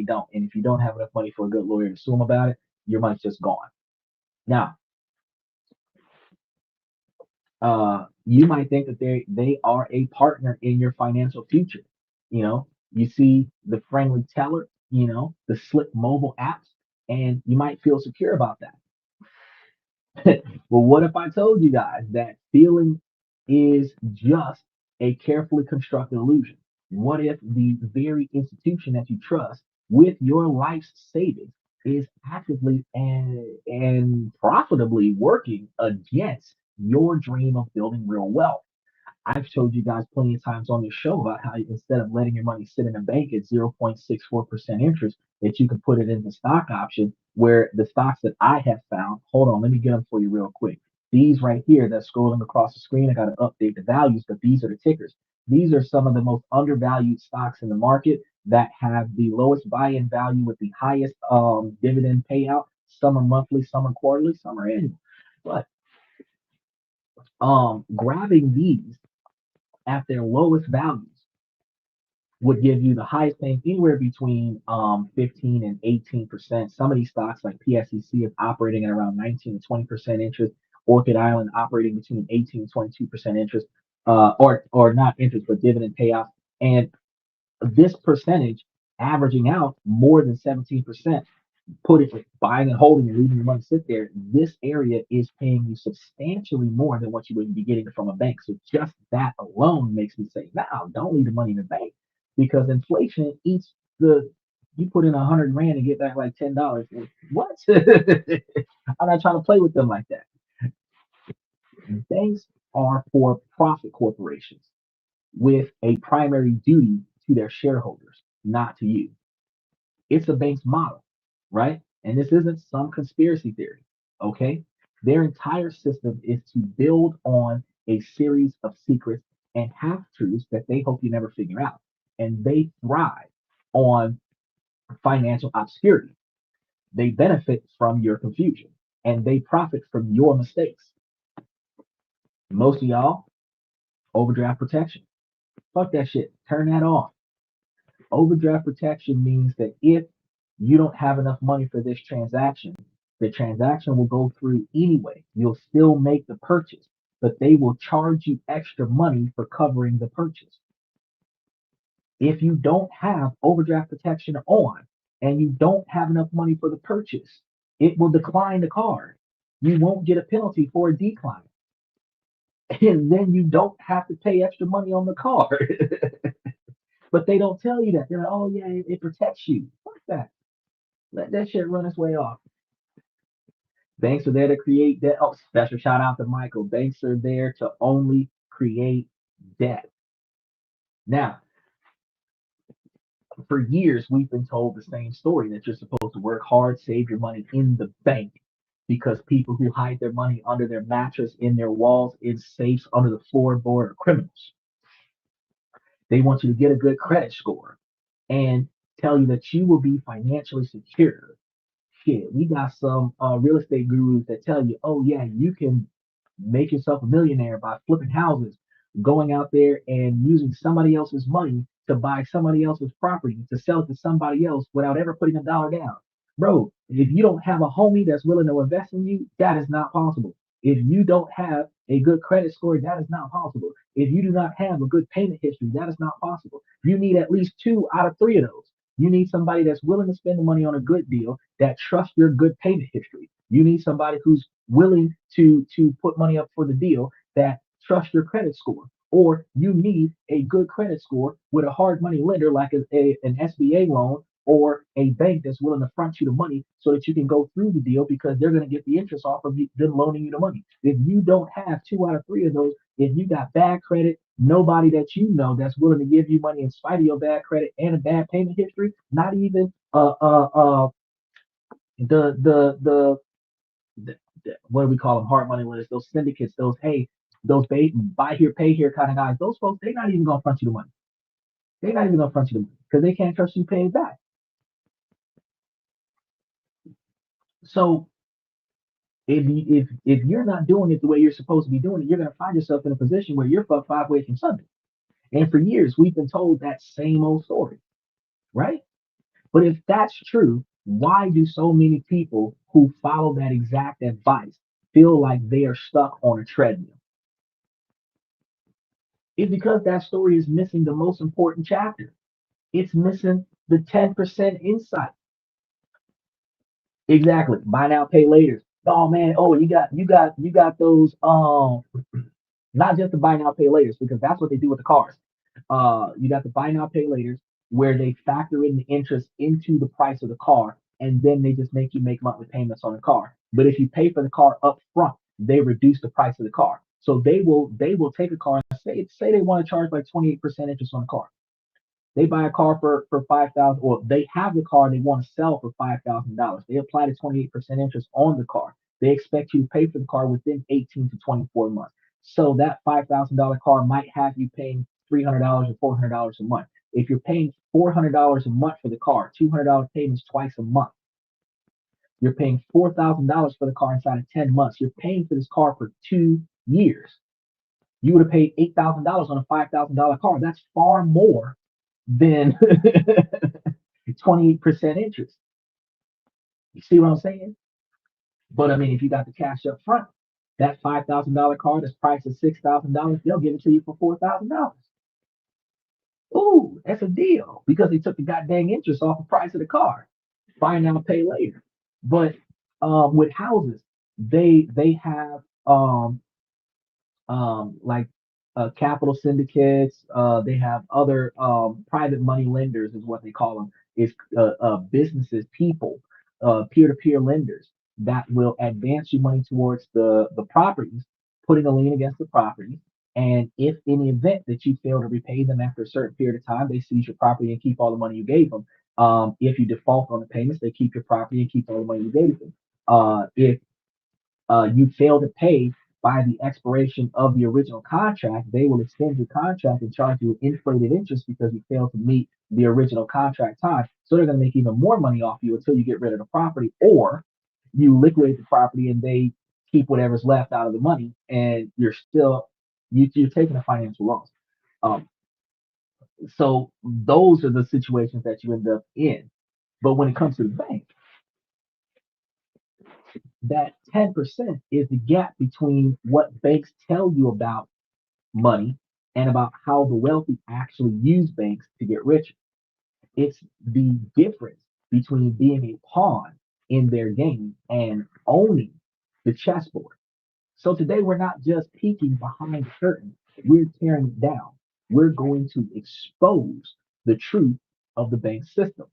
don't. And if you don't have enough money for a good lawyer to sue them about it, your money's just gone. Now, you might think that they are a partner in your financial future. You know, you see the friendly teller, the slick mobile apps, and you might feel secure about that. Well, what if I told you guys that feeling is just a carefully constructed illusion? What if the very institution that you trust with your life's savings is actively and profitably working against your dream of building real wealth? I've showed you guys plenty of times on this show about how instead of letting your money sit in a bank at 0.64% interest, that you can put it in the stock option where the stocks that I have found, hold on, let me get them for you real quick. These right here that's scrolling across the screen, I got to update the values, but these are the tickers. These are some of the most undervalued stocks in the market that have the lowest buy-in value with the highest dividend payout. Some are monthly, some are quarterly, some are annual. But grabbing these at their lowest values would give you the highest paying anywhere between 15 and 18%. Some of these stocks like PSEC is operating at around 19 to 20% interest. Orchid Island operating between 18 and 22% interest, or not interest, but dividend payoff. And this percentage averaging out more than 17%, put it buying and holding and leaving your money sit there, this area is paying you substantially more than what you would be getting from a bank. So just that alone makes me say, now don't leave the money in the bank because inflation eats the you put in 100 grand and get back like $10. What? I'm not trying to play with them like that. Banks are for profit corporations with a primary duty to their shareholders, not to you. It's a bank's model, right? And this isn't some conspiracy theory, okay? Their entire system is to build on a series of secrets and half truths that they hope you never figure out. And they thrive on financial obscurity. They benefit from your confusion and they profit from your mistakes. Most of y'all, overdraft protection. Fuck that shit. Turn that off. Overdraft protection means that if you don't have enough money for this transaction, the transaction will go through anyway. You'll still make the purchase, but they will charge you extra money for covering the purchase. If you don't have overdraft protection on and you don't have enough money for the purchase, it will decline the card. You won't get a penalty for a decline. And then you don't have to pay extra money on the card. But they don't tell you that. They're like, oh yeah, it protects you. Fuck that. Let that shit run its way off. Banks are there to create debt. Oh, special shout out to Michael. Banks are there to only create debt. Now, for years, we've been told the same story that you're supposed to work hard, save your money in the bank because people who hide their money under their mattress, in their walls, in safes, under the floorboard are criminals. They want you to get a good credit score and tell you that you will be financially secure. Shit, we got some real estate gurus that tell you, oh yeah, you can make yourself a millionaire by flipping houses, going out there and using somebody else's money to buy somebody else's property to sell it to somebody else without ever putting a dollar down. Bro, if you don't have a homie that's willing to invest in you, that is not possible. If you don't have a good credit score, that is not possible. If you do not have a good payment history, that is not possible. You need at least two out of three of those. You need somebody that's willing to spend the money on a good deal that trusts your good payment history. You need somebody who's willing to put money up for the deal that trusts your credit score. Or you need a good credit score with a hard money lender like an SBA loan or a bank that's willing to front you the money so that you can go through the deal because they're going to get the interest off of them loaning you the money. If you don't have two out of three of those, if you got bad credit, nobody that you know that's willing to give you money in spite of your bad credit and a bad payment history, not even the the the, what do we call them, hard money lenders, those syndicates, those buy here, pay here kind of guys, those folks, they're not even gonna front you the money. They're not even gonna front you the money because they can't trust you paying it back. So if you're not doing it the way you're supposed to be doing it, you're gonna find yourself in a position where you're fucked five ways from Sunday. And for years, we've been told that same old story, right? But if that's true, why do so many people who follow that exact advice feel like they are stuck on a treadmill? It's because that story is missing the most important chapter. It's missing the 10% insight. Exactly. Buy now, pay later. Oh man, oh you got those not just the buy now, pay laters, because that's what they do with the cars. You got the buy now, pay laters where they factor in the interest into the price of the car, and then they just make you make monthly payments on the car. But if you pay for the car up front, they reduce the price of the car. So they will take a car and say they want to charge like 28% interest on the car. They buy a car for 5,000, or they have the car and they want to sell for $5,000. They apply the 28% interest on the car. They expect you to pay for the car within 18 to 24 months. So that $5,000 car might have you paying $300 or $400 a month. If you're paying $400 a month for the car, $200 payments twice a month. You're paying $4,000 for the car inside of 10 months. You're paying for this car for 2 years. You would have paid $8,000 on a $5,000 car. That's far more than 28% interest. You see what I'm saying? But I mean, if you got the cash up front, that $5,000 car that's priced at $6,000, they'll give it to you for $4,000. Ooh, that's a deal because they took the goddamn interest off the price of the car. Buy now, pay later. But with houses, they have like capital syndicates. They have other private money lenders, is what they call them. Is businesses, people, peer-to-peer lenders that will advance you money towards the properties, putting a lien against the property. And if in the event that you fail to repay them after a certain period of time, they seize your property and keep all the money you gave them. If you default on the payments, they keep your property and keep all the money you gave them. If you fail to pay by the expiration of the original contract, they will extend your contract and charge you inflated interest because you failed to meet the original contract time. So they're going to make even more money off you until you get rid of the property, or you liquidate the property and they keep whatever's left out of the money, and you're taking a financial loss. Um, so those are the situations that you end up in. But when it comes to the bank, that 10% is the gap between what banks tell you about money and about how the wealthy actually use banks to get richer. It's the difference between being a pawn in their game and owning the chessboard. So today we're not just peeking behind the curtain, we're tearing it down. We're going to expose the truth of the bank system,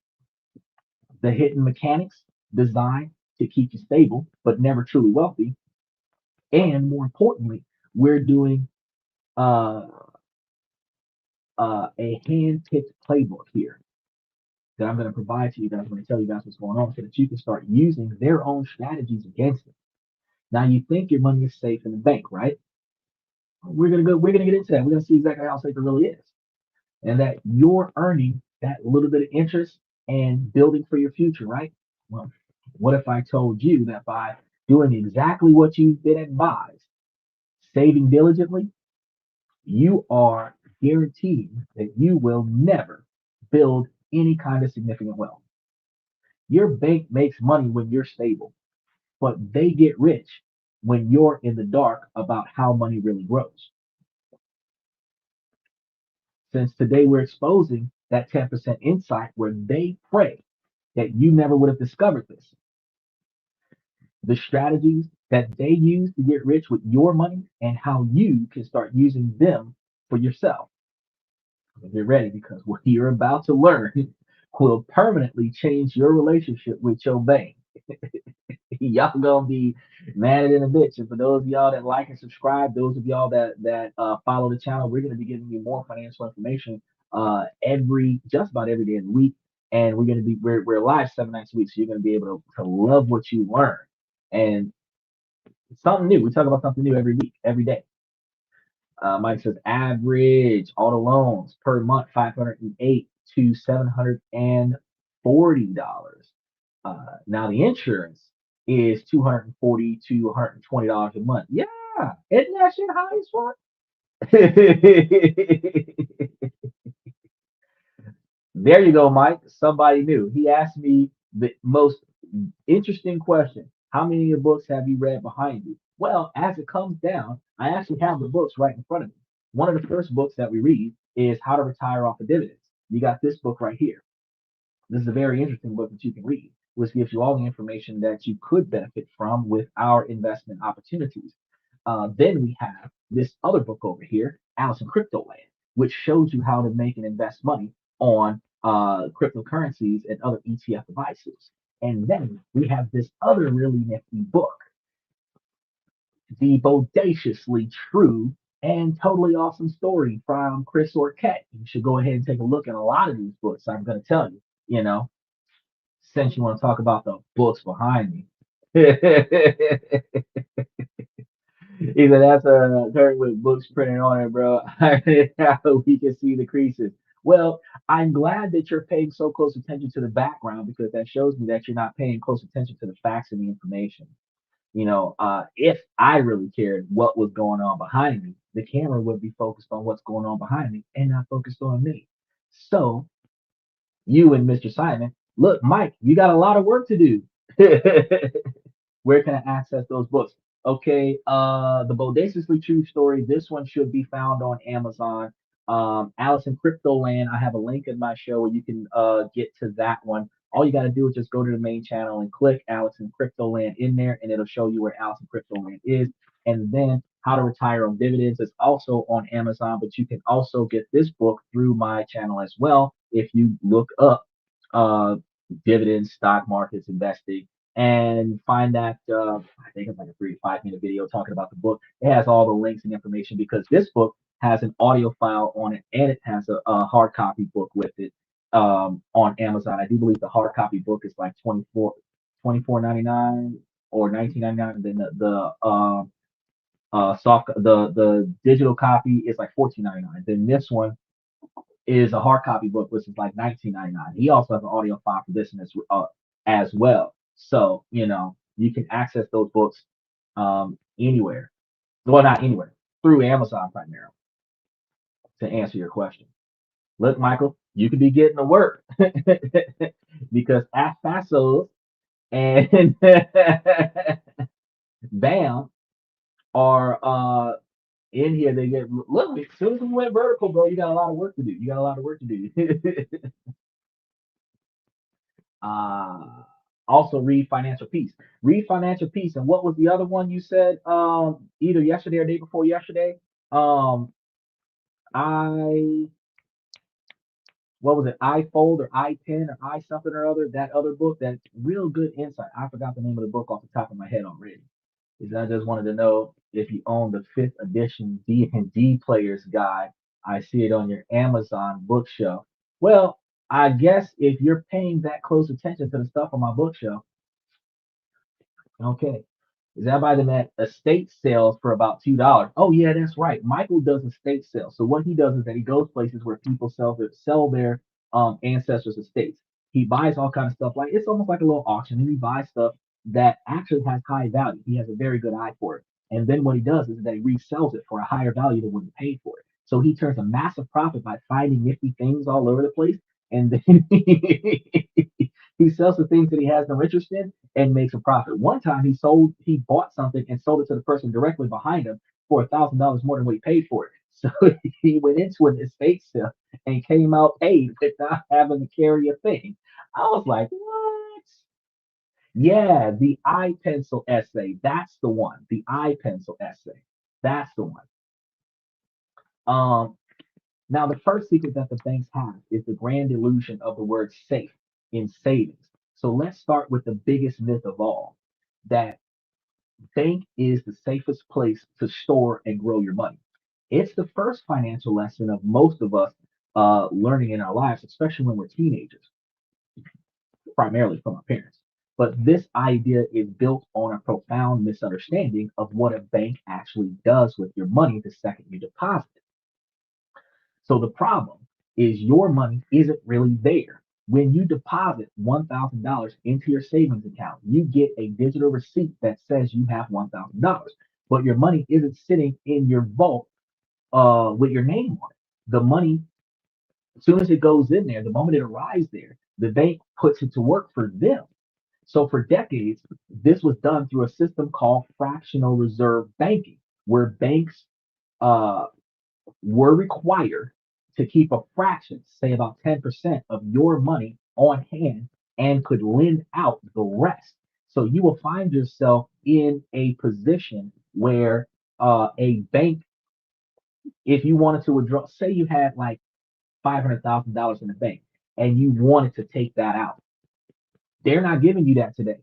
the hidden mechanics designed to keep you stable but never truly wealthy. And more importantly, we're doing uh, a hand-picked playbook here that I'm going to provide to you guys. I'm going to tell you guys what's going on so that you can start using their own strategies against it. Now, you think your money is safe in the bank, right? We're gonna go. We're gonna get into that. We're gonna see exactly how safe it really is, and that you're earning that little bit of interest and building for your future, right? Well, what if I told you that by doing exactly what you've been advised, saving diligently, you are guaranteed that you will never build any kind of significant wealth. Your bank makes money when you're stable, but they get rich when you're in the dark about how money really grows. Since today we're exposing that 10% insight where they pray that you never would have discovered this. The strategies that they use to get rich with your money and how you can start using them for yourself. Get ready because what you're about to learn will permanently change your relationship with your bank. Y'all gonna be mad in a bitch. And for those of y'all that like and subscribe, those of y'all that follow the channel, we're gonna be giving you more financial information every just about every day of the week. And we're live 7 nights a week, so you're gonna be able to love what you learn. And something new. We talk about something new every week, every day. Mike says average auto loans per month 508 to $740. Now the insurance is 240 to $120 a month. Yeah, isn't that shit high as fuck? There you go, Mike. Somebody new. He asked me the most interesting question. How many of your books have you read behind you? Well, as it comes down, I actually have the books right in front of me. One of the first books that we read is How to Retire Off of Dividends. You got this book right here. This is a very interesting book that you can read, which gives you all the information that you could benefit from with our investment opportunities. Then we have this other book over here, Alice in Crypto Land, which shows you how to make and invest money on cryptocurrencies and other ETF devices. And then we have this other really nifty book, The Bodaciously True and Totally Awesome Story from Chris Orquette. You should go ahead and take a look at a lot of these books. I'm going to tell you, since you want to talk about the books behind me. Either that's a dirt with books printed on it, bro. We can see the creases. Well, I'm glad that you're paying so close attention to the background because that shows me that you're not paying close attention to the facts and the information. If I really cared what was going on behind me, the camera would be focused on what's going on behind me and not focused on me. So, you and Mr. Simon, look, Mike, you got a lot of work to do. Where can I access those books? Okay, the Bodaciously True Story. This one should be found on Amazon. Alice in Crypto Land. I have a link in my show where you can get to that one. All you got to do is just go to the main channel and click Alice in Crypto Land in there, and it'll show you where Alice in Crypto Land is. And then How to Retire on Dividends is also on Amazon, but you can also get this book through my channel as well if you look up uh, dividends, stock markets, investing, and find that I think it's like a 3 to 5 minute video talking about the book. It has all the links and information because this book has an audio file on it and it has a hard copy book with it on Amazon. I do believe the hard copy book is like 24.99 or 19.99, and then the digital copy is like 14.99. Then this one is a hard copy book, which is like 19.99. He also has an audio file for this as well. So, you can access those books anywhere. Well, not anywhere, through Amazon primarily to answer your question. Look, Michael, you could be getting to work because AFASOs and BAM are in here. They get look, as soon as we went vertical, bro, you got a lot of work to do. You got a lot of work to do. Uh, Also read Financial Peace. Read Financial Peace. And what was the other one you said? Either yesterday or day before yesterday. I what was it? I fold or I pen or I something or other. That other book. That real good insight. I forgot the name of the book off the top of my head already. Is I just wanted to know if you own the fifth edition D and D Players Guide. I see it on your Amazon bookshelf. Well, I guess if you're paying that close attention to the stuff on my bookshelf, okay. Is that by them at estate sales for about $2? Oh yeah, that's right. Michael does estate sales. So what he does is that he goes places where people sell their ancestors' estates. He buys all kind of stuff like it's almost like a little auction, and he buys stuff that actually has high value. He has a very good eye for it. And then what he does is that he resells it for a higher value than what he paid for it. So he turns a massive profit by finding nifty things all over the place, and then he sells the things that he has no interest in and makes a profit. One time he bought something and sold it to the person directly behind him for $1,000 more than what he paid for it. So he went into an estate sale and came out paid without having to carry a thing. I was like, what? Yeah, the I pencil essay. That's the one. The I pencil essay. That's the one. Um, Now the first secret that the banks have is the grand illusion of the word safe in savings. So let's start with the biggest myth of all, that bank is the safest place to store and grow your money. It's the first financial lesson of most of us learning in our lives, especially when we're teenagers, primarily from our parents. But this idea is built on a profound misunderstanding of what a bank actually does with your money the second you deposit it. So the problem is your money isn't really there. When you deposit $1,000 into your savings account, you get a digital receipt that says you have $1,000, but your money isn't sitting in your vault with your name on it. The money As soon as it goes in there, the moment it arrives there, the bank puts it to work for them. So for decades, this was done through a system called fractional reserve banking, where banks uh, were required to keep a fraction, say about 10% of your money on hand and could lend out the rest. So you will find yourself in a position where a bank, if you wanted to withdraw, say you had like $500,000 in the bank and you wanted to take that out, they're not giving you that today.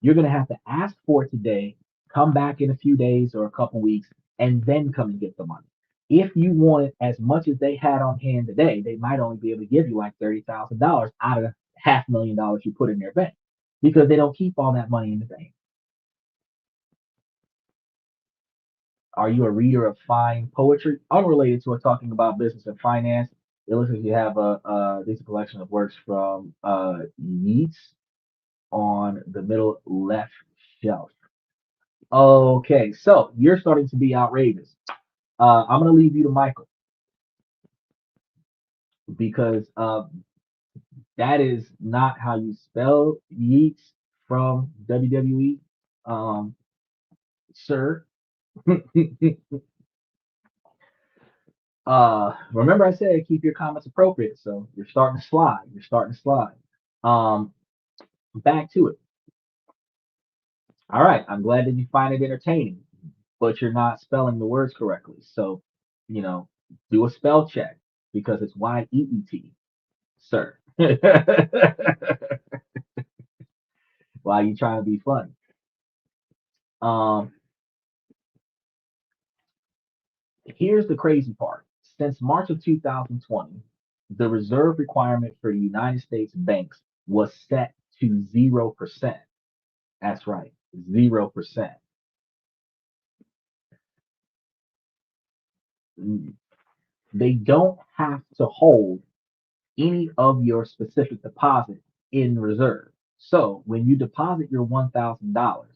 You're going to have to ask for it today, come back in a few days or a couple weeks, and then come and get the money. If you wanted as much as they had on hand today, they might only be able to give you like $30,000 out of the $500,000 you put in their bank because they don't keep all that money in the bank. Are you a reader of fine poetry? Unrelated to it, talking about business and finance. It looks like you have this collection of works from Yeats on the middle left shelf. Okay, so you're starting to be outrageous. I'm gonna leave you to Michael because that is not how you spell Yeats from WWE, sir. Remember I said keep your comments appropriate, so you're starting to slide. You're starting to slide. Um, back to it. All right, I'm glad that you find it entertaining, but you're not spelling the words correctly. So, you know, do a spell check because it's Yeet, sir. Why are you trying to be funny? Um, Here's the crazy part. Since March of 2020, the reserve requirement for the United States banks was set to 0%. That's right, 0%. They don't have to hold any of your specific deposit in reserve. So when you deposit your $1,000,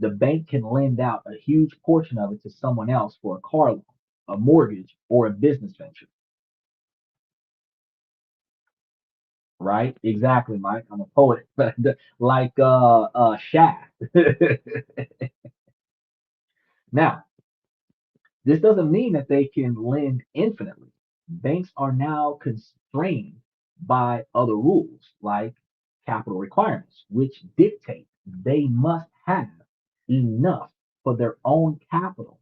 the bank can lend out a huge portion of it to someone else for a car loan, a mortgage, or a business venture. Right? Exactly, Mike. I'm a poet, like Shaft. Now, this doesn't mean that they can lend infinitely. Banks are now constrained by other rules like capital requirements, which dictate they must have enough for their own capital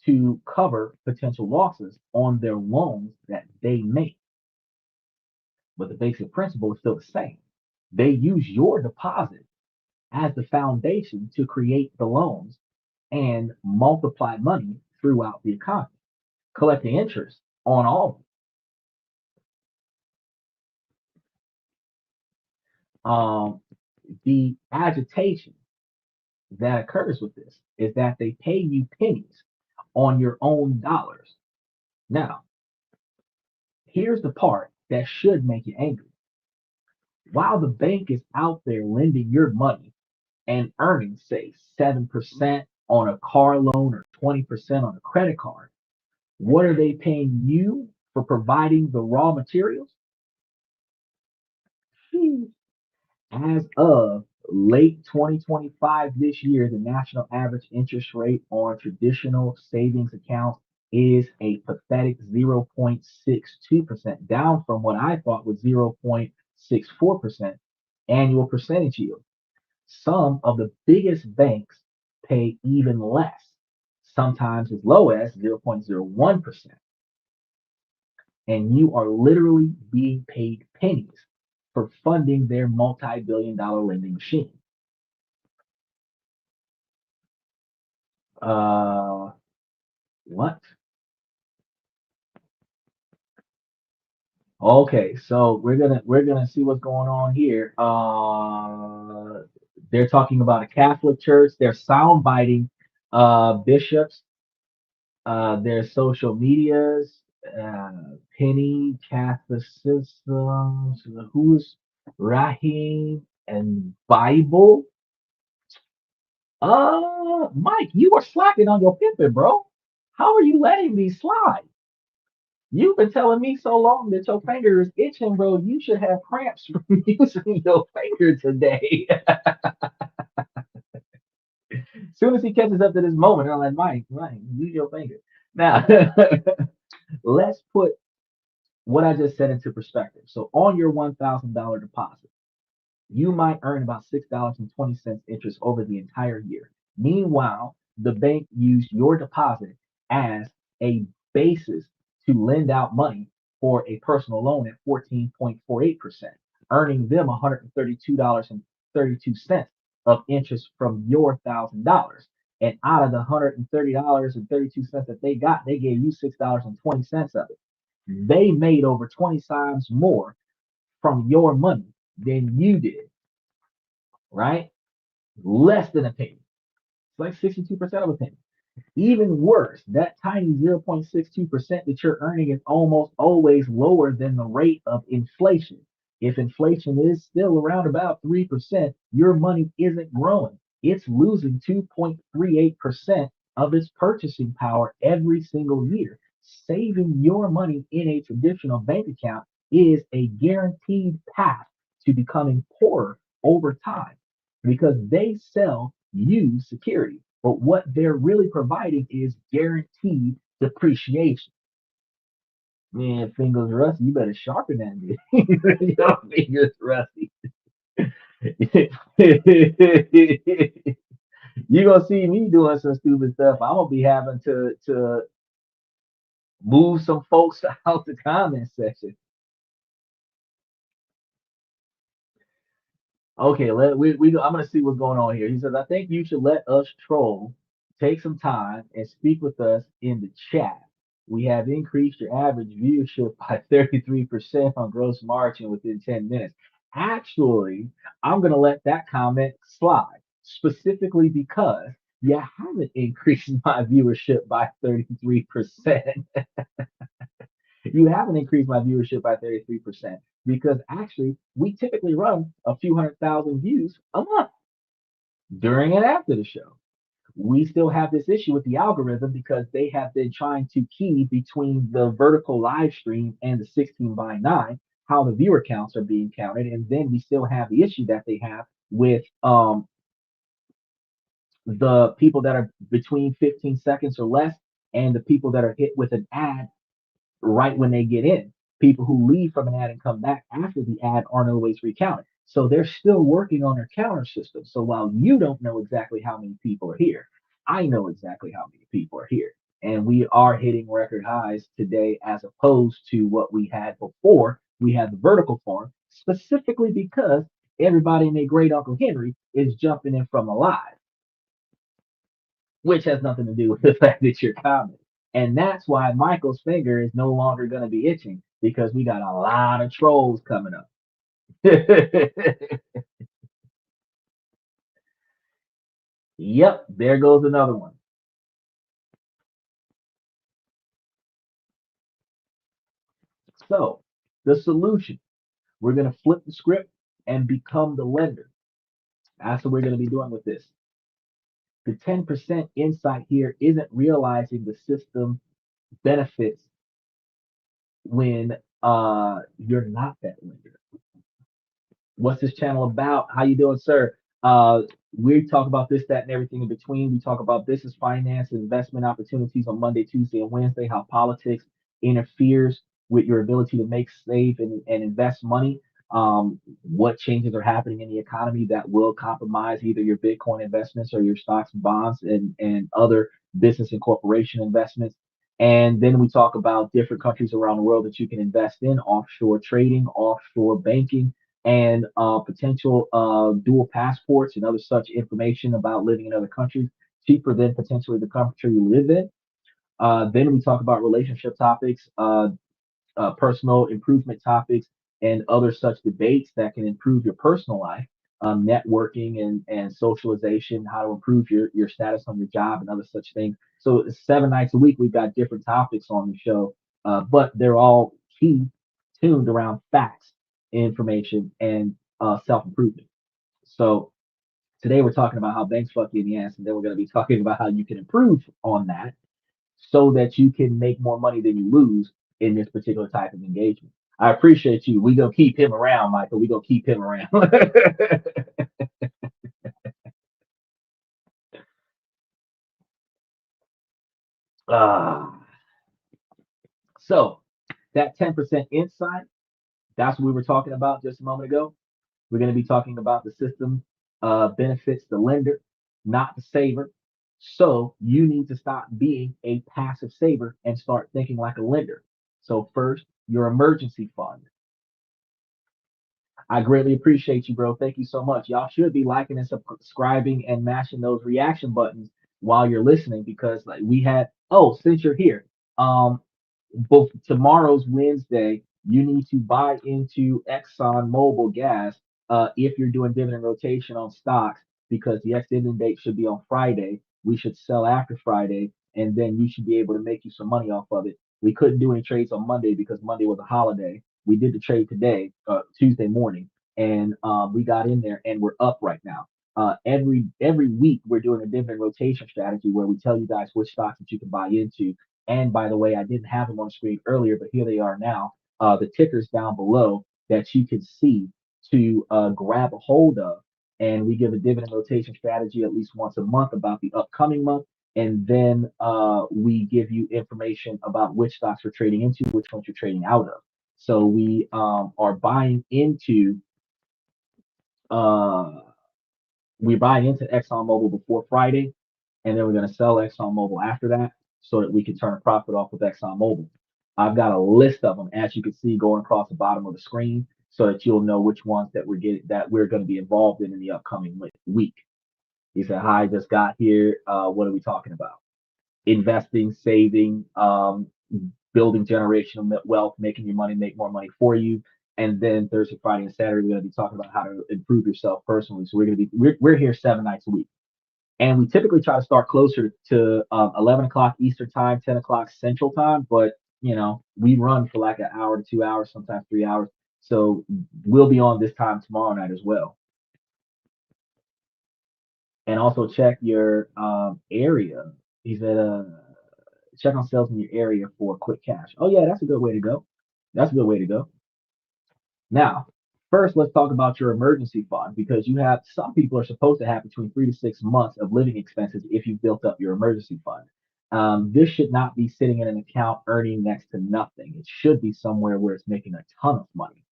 to cover potential losses on their loans that they make. But the basic principle is still the same. They use your deposit as the foundation to create the loans and multiply money throughout the economy, collecting interest on all of them. The agitation that occurs with this is that they pay you pennies on your own dollars. Now, here's the part that should make you angry. While the bank is out there lending your money and earning, say, 7% on a car loan or 20% on a credit card, what are they paying you for providing the raw materials? As of late 2025 this year, the national average interest rate on traditional savings accounts is a pathetic 0.62%, down from what I thought was 0.64% annual percentage yield. Some of the biggest banks pay even less, sometimes as low as 0.01%. And you are literally being paid pennies for funding their multi-billion-dollar lending machine. Uh, what? Okay, so we're gonna see what's going on here. They're talking about a Catholic church. They're sound biting bishops, their social medias, uh, Penny, Catholicism, who's Rahim, and Bible. Mike, you were slacking on your pimping, bro. How are you letting me slide? You've been telling me so long that your finger is itching, bro. You should have cramps from using your finger today. As soon as he catches up to this moment, I'm like, Mike, use your finger. Now, let's put what I just said into perspective. So, on your $1,000 deposit, you might earn about $6.20 interest over the entire year. Meanwhile, the bank used your deposit as a basis to lend out money for a personal loan at 14.48%, earning them $132.32 of interest from your $1,000. And out of the $130.32 that they got, they gave you $6.20 of it. They made over 20 times more from your money than you did, right? Less than a penny. It's like 62% of a penny. Even worse, that tiny 0.62% that you're earning is almost always lower than the rate of inflation. If inflation is still around about 3%, your money isn't growing. It's losing 2.38% of its purchasing power every single year. Saving your money in a traditional bank account is a guaranteed path to becoming poorer over time because they sell you security. But what they're really providing is guaranteed depreciation. Man, fingers rusty. You better sharpen that bitch. Your fingers rusty. You gonna see me doing some stupid stuff. I'm gonna be having to move some folks out the comment section. Okay, I'm gonna see what's going on here. He says, I think you should let us troll take some time and speak with us in the chat. We have increased your average viewership by 33% on gross margin within 10 minutes. Actually, I'm gonna let that comment slide, specifically because you haven't increased my viewership by 33%. You haven't increased my viewership by 33% because actually we typically run a few 100,000 views a month during and after the show. We still have this issue with the algorithm because they have been trying to key between the vertical live stream and the 16 by 9, how the viewer counts are being counted. And then we still have the issue that they have with the people that are between 15 seconds or less and the people that are hit with an ad right when they get in. People who leave from an ad and come back after the ad aren't always recounted. So they're still working on their counter system. So while you don't know exactly how many people are here, I know exactly how many people are here. And we are hitting record highs today as opposed to what we had before. We had the vertical form, specifically because everybody and their great Uncle Henry is jumping in from a live, which has nothing to do with the fact that you're commenting. And that's why Michael's finger is no longer going to be itching because we got a lot of trolls coming up. Yep, there goes another one. So, the solution, we're going to flip the script and become the lender. That's what we're going to be doing with this. The 10% insight here isn't realizing the system benefits when you're not that lender. What's this channel about? How you doing, sir? We talk about this, that, and everything in between. We talk about business, finance, investment opportunities on Monday, Tuesday, and Wednesday. How politics interferes with your ability to make, save, and invest money. What changes are happening in the economy that will compromise either your Bitcoin investments or your stocks and bonds and other business and corporation investments. And then we talk about different countries around the world that you can invest in, offshore trading, offshore banking, and potential dual passports and other such information about living in other countries cheaper than potentially the country you live in. Then we talk about relationship topics, personal improvement topics, and other such debates that can improve your personal life, networking and socialization, how to improve your status on your job, and other such things. So 7 nights a week, we've got different topics on the show, but they're all key tuned around facts, information, and self improvement. So today we're talking about how banks fuck you in the ass, and then we're going to be talking about how you can improve on that so that you can make more money than you lose in this particular type of engagement. I appreciate you. We gonna keep him around, Michael. We gonna keep him around. uh, so that 10% insight, that's what we were talking about just a moment ago. We're going to be talking about the system benefits the lender, not the saver. So you need to stop being a passive saver and start thinking like a lender. So first, your emergency fund. I greatly appreciate you, bro. Thank you so much. Y'all should be liking and subscribing and mashing those reaction buttons while you're listening because like we had. Oh, since you're here, both tomorrow's Wednesday, you need to buy into Exxon Mobil gas if you're doing dividend rotation on stocks because the ex-dividend date should be on Friday. We should sell after Friday, and then you should be able to make you some money off of it. We couldn't do any trades on Monday because Monday was a holiday. We did the trade today, Tuesday morning, and we got in there and we're up right now. Every week we're doing a dividend rotation strategy where we tell you guys which stocks that you can buy into. And by the way, I didn't have them on the screen earlier, but here they are now. The tickers down below that you can see to grab a hold of. And we give a dividend rotation strategy at least once a month about the upcoming month. And then we give you information about which stocks we're trading into, which ones you're trading out of. So we are buying into uh, we're buying into ExxonMobil before Friday, and then we're going to sell ExxonMobil after that so that we can turn a profit off with ExxonMobil. I've got a list of them, as you can see, going across the bottom of the screen, so that you'll know which ones that we're going to be involved in the upcoming week. He said, "Hi, just got here. What are we talking about? Investing, saving, building generational wealth, making your money make more money for you." And then Thursday, Friday, and Saturday, we're going to be talking about how to improve yourself personally. So we're here 7 nights a week. And we typically try to start closer to 11 o'clock Eastern time, 10 o'clock Central time. But, we run for like an hour to 2 hours, sometimes 3 hours. So we'll be on this time tomorrow night as well. And also check your area. He said, check on sales in your area for quick cash. Oh, yeah, that's a good way to go. That's a good way to go. Now, first, let's talk about your emergency fund because you have some people are supposed to have between 3 to 6 months of living expenses if you've built up your emergency fund. This should not be sitting in an account earning next to nothing. It should be somewhere where it's making a ton of money.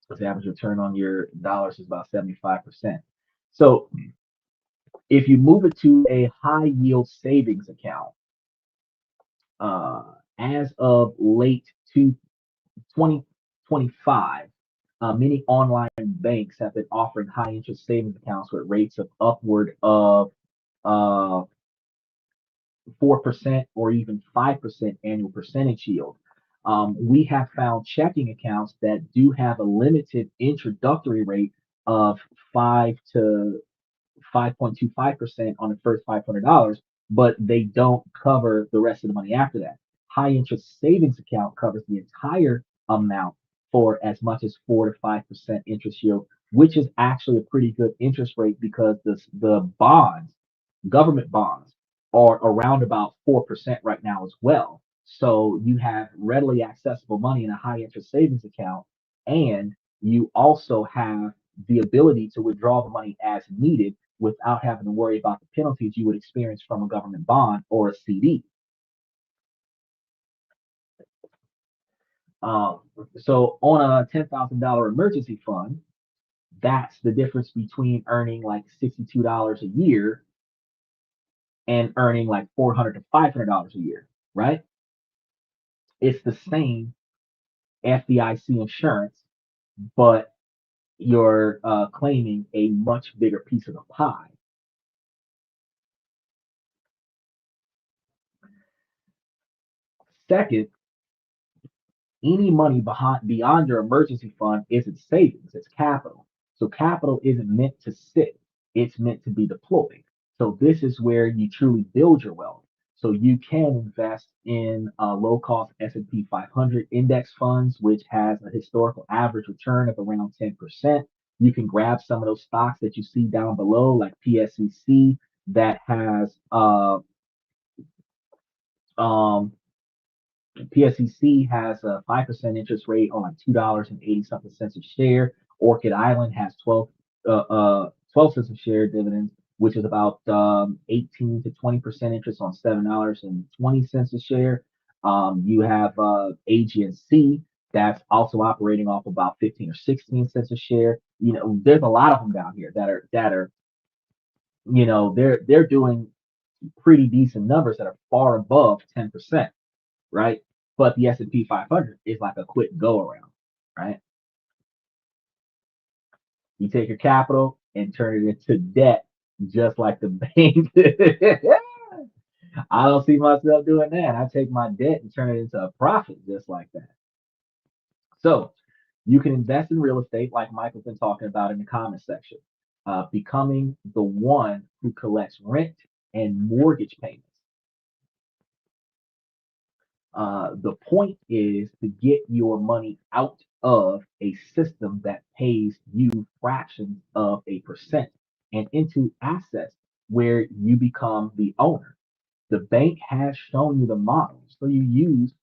So the average return on your dollars is about 75%. So if you move it to a high yield savings account, as of late to 2025, many online banks have been offering high interest savings accounts with rates of upward of 4% or even 5% annual percentage yield. We have found checking accounts that do have a limited introductory rate of 5 to 5.25% on the first $500, but they don't cover the rest of the money after that. High interest savings account covers the entire amount for as much as 4 to 5% interest yield, which is actually a pretty good interest rate because the bonds, government bonds, are around about 4% right now as well. So you have readily accessible money in a high interest savings account, and you also have the ability to withdraw the money as needed without having to worry about the penalties you would experience from a government bond or a CD. Um, so on a $10,000 emergency fund, that's the difference between earning like $62 a year and earning like $400 to $500 a year, right? It's the same FDIC insurance, but you're claiming a much bigger piece of the pie. Second, any money beyond your emergency fund isn't savings, it's capital. So capital isn't meant to sit, it's meant to be deployed. So this is where you truly build your wealth. So you can invest in low cost S&P 500 index funds, which has a historical average return of around 10%. You can grab some of those stocks that you see down below, like PSEC, that has um, PSEC has a 5% interest rate on like $2.80 something cents a share. Orchid Island has 12 cents a share dividends, which is about 18 to 20% interest on $7.20 a share. You have AG&C that's also operating off about 15 or 16 cents a share. There's a lot of them down here that are they're doing pretty decent numbers that are far above 10%, right? But the S&P 500 is like a quick go around, right? You take your capital and turn it into debt, just like the bank. I don't see myself doing that. I take my debt and turn it into a profit, just like that. So you can invest in real estate, like Michael's been talking about in the comment section, becoming the one who collects rent and mortgage payments. The point is to get your money out of a system that pays you fractions of a percent and into assets where you become the owner. The bank has shown you the model, so you use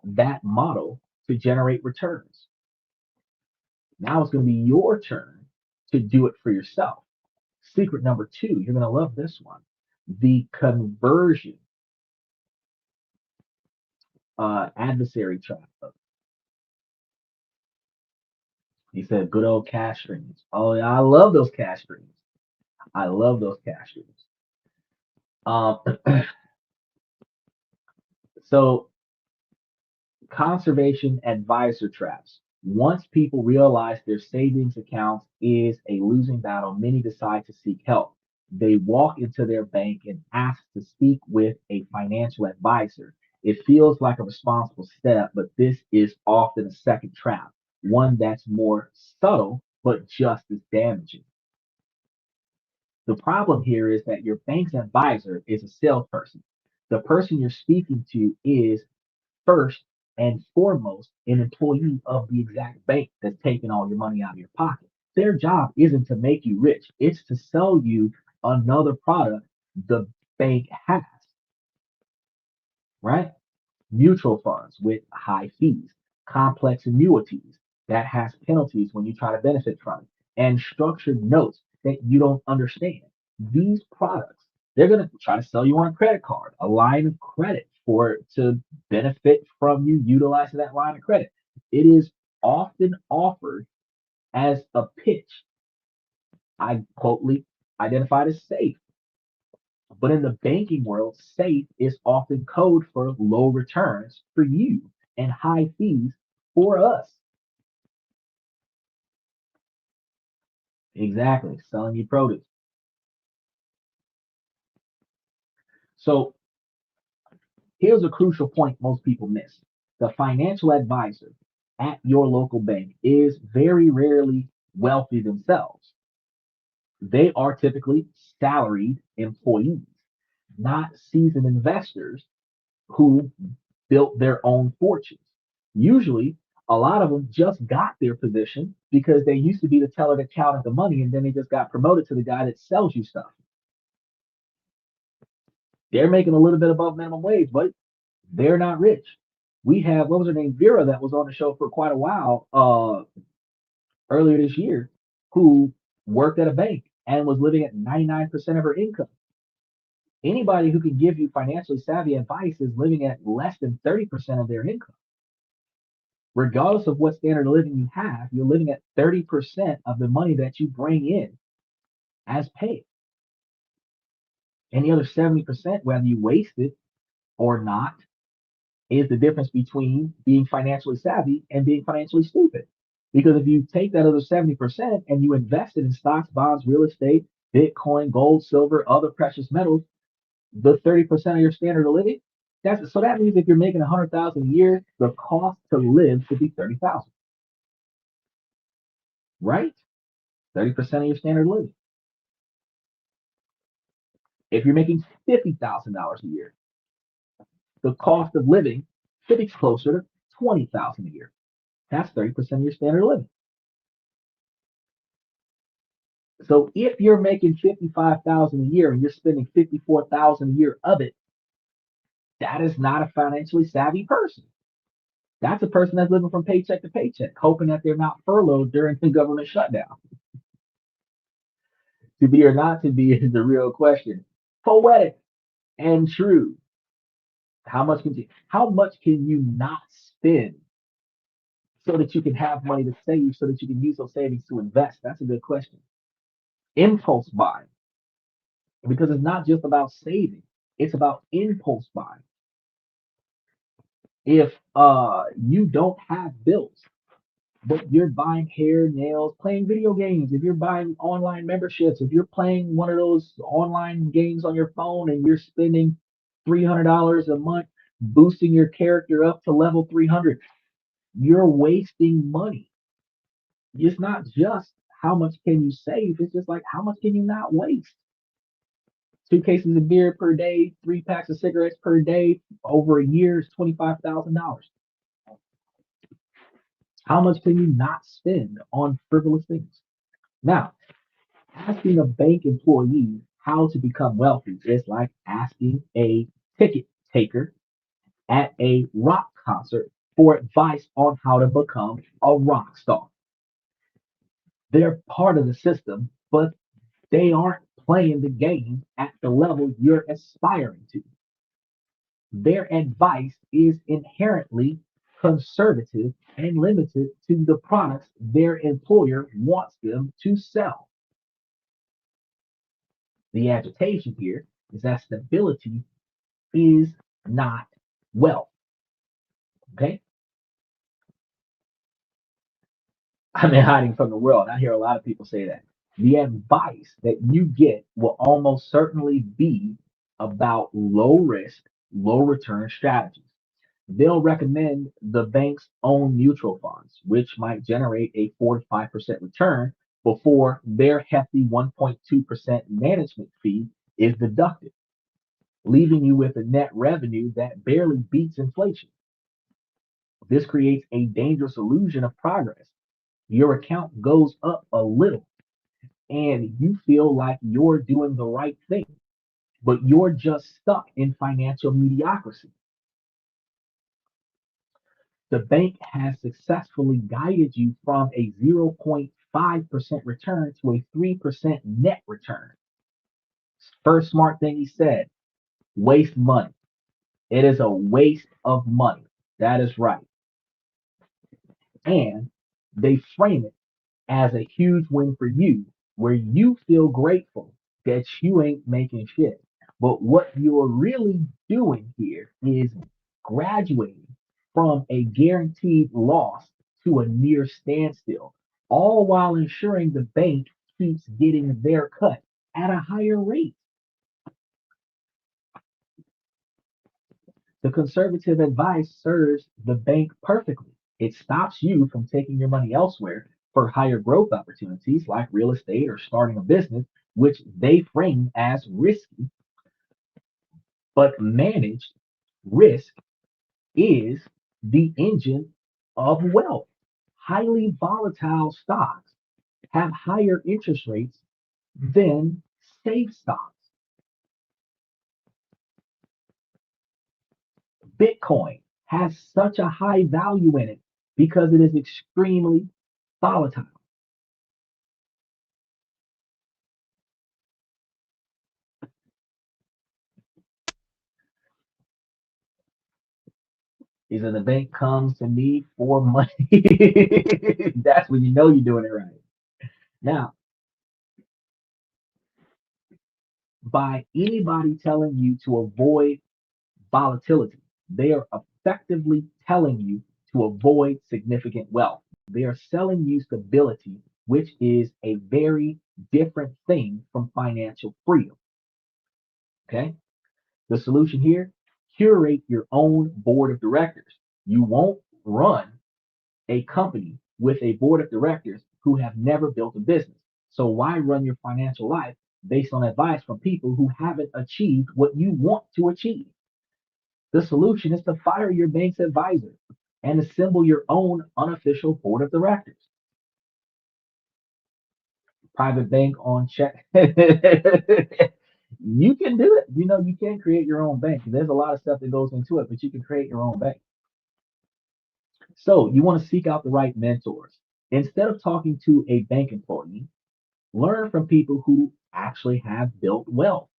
that model to generate returns. Now it's going to be your turn to do it for yourself. Secret number two, you're going to love this one: the conversion adversary trap. He said, good old cash streams. Oh, yeah, I love those cash streams. I love those cash streams. Um, so, conservation advisor traps. Once people realize their savings accounts is a losing battle, many decide to seek help. They walk into their bank and ask to speak with a financial advisor. It feels like a responsible step, but this is often a second trap, one that's more subtle but just as damaging. The problem here is that your bank's advisor is a salesperson. The person you're speaking to is first and foremost an employee of the exact bank that's taking all your money out of your pocket. Their job isn't to make you rich, it's to sell you another product the bank has, right? Mutual funds with high fees, complex annuities that has penalties when you try to benefit from it, and structured notes that you don't understand. These products, they're going to try to sell you on a credit card, a line of credit for to benefit from you utilizing that line of credit. It is often offered as a pitch. I quotely identified as safe. But in the banking world, safe is often code for low returns for you and high fees for us. Exactly, selling you produce. So here's a crucial point most people miss. The financial advisor at your local bank is very rarely wealthy themselves. They are typically salaried employees, not seasoned investors who built their own fortunes. Usually, a lot of them just got their position because they used to be the teller that counted the money and then they just got promoted to the guy that sells you stuff. They're making a little bit above minimum wage, but they're not rich. We have, what was her name, Vera, that was on the show for quite a while earlier this year, who worked at a bank and was living at 99% of her income. Anybody who can give you financially savvy advice is living at less than 30% of their income. Regardless of what standard of living you have, you're living at 30% of the money that you bring in as pay. And the other 70%, whether you waste it or not, is the difference between being financially savvy and being financially stupid. Because if you take that other 70% and you invest it in stocks, bonds, real estate, Bitcoin, gold, silver, other precious metals, the 30% of your standard of living, that means if you're making 100,000 a year, the cost to live should be 30,000, right? 30% of your standard of living. If you're making $50,000 a year, the cost of living should be closer to 20,000 a year. That's 30% of your standard of living. So if you're making 55,000 a year and you're spending 54,000 a year of it, that is not a financially savvy person. That's a person that's living from paycheck to paycheck, hoping that they're not furloughed during the government shutdown. To be or not to be is the real question. Poetic and true. How much can you not spend so that you can have money to save, so that you can use those savings to invest? That's a good question. Impulse buying, because it's not just about saving, it's about impulse buying. If you don't have bills, but you're buying hair, nails, playing video games, if you're buying online memberships, if you're playing one of those online games on your phone and you're spending $300 a month boosting your character up to level 300, you're wasting money. It's not just how much can you save, it's just like how much can you not waste? Two cases of beer per day, three packs of cigarettes per day over a year is $25,000. How much can you not spend on frivolous things? Now, asking a bank employee how to become wealthy is like asking a ticket taker at a rock concert for advice on how to become a rock star. They're part of the system, but they aren't playing the game at the level you're aspiring to. Their advice is inherently conservative and limited to the products their employer wants them to sell. The agitation here is that stability is not wealth. Okay. I mean, hiding from the world. I hear a lot of people say that. The advice that you get will almost certainly be about low risk, low return strategies. They'll recommend the bank's own mutual funds, which might generate a 4 to 5% return before their hefty 1.2% management fee is deducted, leaving you with a net revenue that barely beats inflation. This creates a dangerous illusion of progress. Your account goes up a little and you feel like you're doing the right thing, but you're just stuck in financial mediocrity. The bank has successfully guided you from a 0.5% return to a 3% net return. First smart thing he said, waste money. It is a waste of money. That is right. And they frame it as a huge win for you, where you feel grateful that you ain't making shit. But what you're really doing here is graduating from a guaranteed loss to a near standstill, all while ensuring the bank keeps getting their cut at a higher rate. The conservative advice serves the bank perfectly. It stops you from taking your money elsewhere for higher growth opportunities like real estate or starting a business, which they frame as risky. But managed risk is the engine of wealth. Highly volatile stocks have higher interest rates than safe stocks. Bitcoin has such a high value in it because it is extremely volatile. He said the bank comes to me for money. That's when you know you're doing it right. Now, by anybody telling you to avoid volatility, they are effectively telling you to avoid significant wealth. They are selling you stability, which is a very different thing from financial freedom. Okay. The solution here, curate your own board of directors. You won't run a company with a board of directors who have never built a business. So why run your financial life based on advice from people who haven't achieved what you want to achieve? The solution is to fire your bank's advisor and assemble your own unofficial board of directors. Private bank on check. You can do it. You can create your own bank. There's a lot of stuff that goes into it, but you can create your own bank. So you want to seek out the right mentors. Instead of talking to a bank employee, learn from people who actually have built wealth.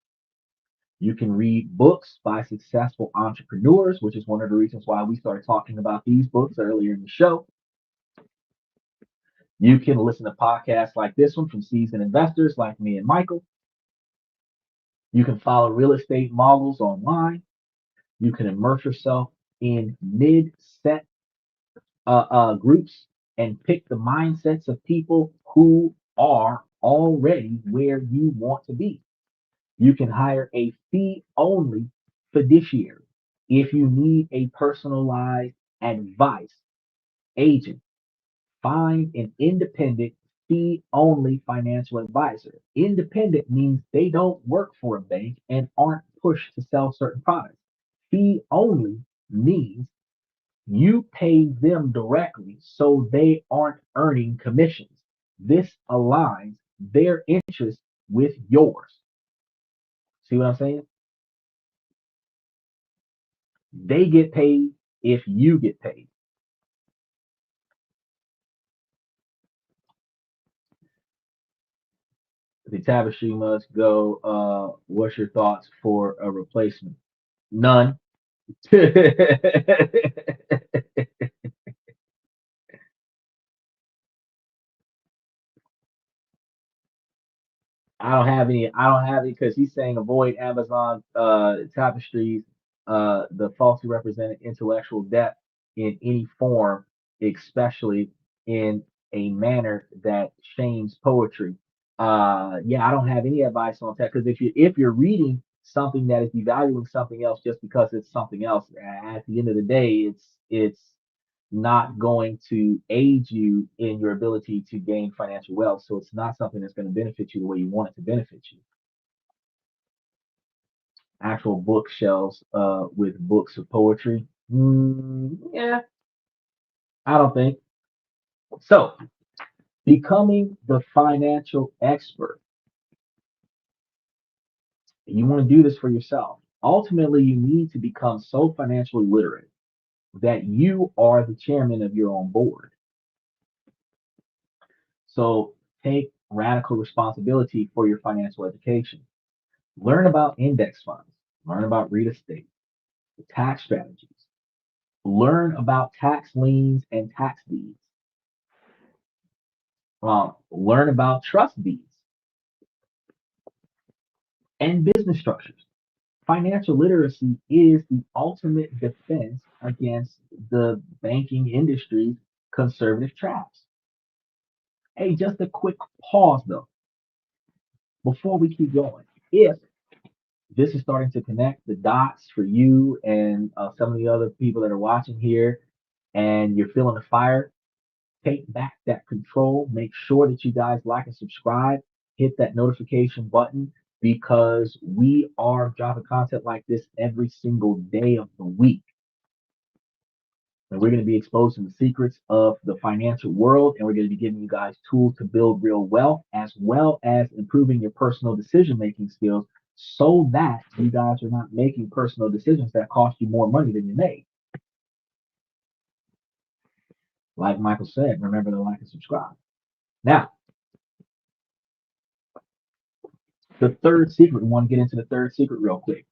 You can read books by successful entrepreneurs, which is one of the reasons why we started talking about these books earlier in the show. You can listen to podcasts like this one from seasoned investors like me and Michael. You can follow real estate moguls online. You can immerse yourself in mid-set groups and pick the mindsets of people who are already where you want to be. You can hire a fee only fiduciary if you need a personalized advice agent. Find an independent fee only financial advisor. Independent means they don't work for a bank and aren't pushed to sell certain products. Fee only means you pay them directly so they aren't earning commissions. This aligns their interests with yours. See what I'm saying? They get paid if you get paid. The tapestry must go. What's your thoughts for a replacement? None. I don't have any because he's saying avoid Amazon tapestries, the falsely represented intellectual depth in any form, especially in a manner that shames poetry. Yeah, I don't have any advice on that because if you're reading something that is devaluing something else just because it's something else, at the end of the day, it's not going to aid you in your ability to gain financial wealth. So it's not something that's going to benefit you the way you want it to benefit you. Actual bookshelves with books of poetry. Yeah, I don't think. So becoming the financial expert, you want to do this for yourself. Ultimately, you need to become so financially literate that you are the chairman of your own board. So take radical responsibility for your financial education. Learn about index funds, learn about real estate, the tax strategies, learn about tax liens and tax deeds, learn about trust deeds and business structures. Financial literacy is the ultimate defense against the banking industry's conservative traps. Hey, just a quick pause though, before we keep going. If this is starting to connect the dots for you and some of the other people that are watching here, and you're feeling the fire, take back that control. Make sure that you guys like and subscribe, hit that notification button because we are dropping content like this every single day of the week. And we're going to be exposing the secrets of the financial world, and we're going to be giving you guys tools to build real wealth as well as improving your personal decision making skills so that you guys are not making personal decisions that cost you more money than you make. Like Michael said, remember to like and subscribe. Now, the third secret, we want to get into the third secret real quick,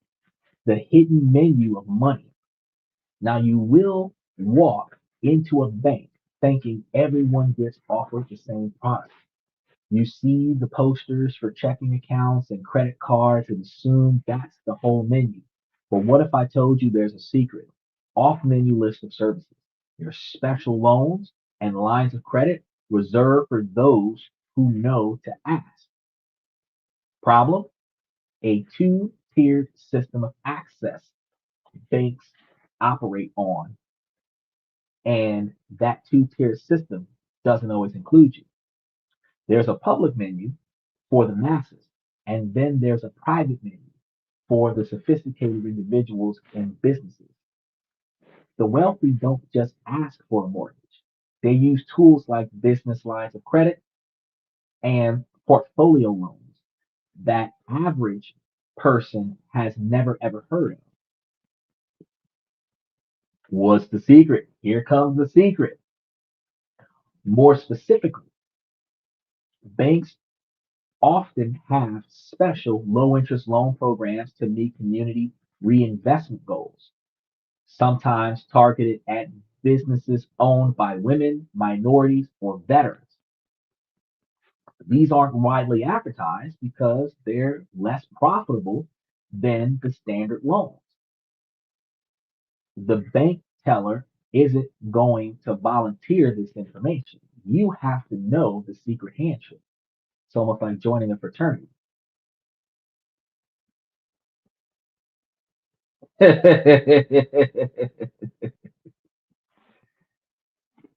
the hidden menu of money. Now, you will walk into a bank thinking everyone gets offered the same product. You see the posters for checking accounts and credit cards and assume that's the whole menu. But what if I told you there's a secret off menu list of services? There's special loans and lines of credit reserved for those who know to ask. Problem? A two-tiered system of access banks operate on, and that two-tier system doesn't always include you. There's a public menu for the masses, and then there's a private menu for the sophisticated individuals and businesses. The wealthy don't just ask for a mortgage. They use tools like business lines of credit and portfolio loans that average person has never ever heard of. What's the secret? Here comes the secret. More specifically, banks often have special low interest loan programs to meet community reinvestment goals, sometimes targeted at businesses owned by women, minorities, or veterans. These aren't widely advertised because they're less profitable than the standard loans. The bank teller isn't going to volunteer this information. You have to know the secret handshake. It's almost like joining a fraternity.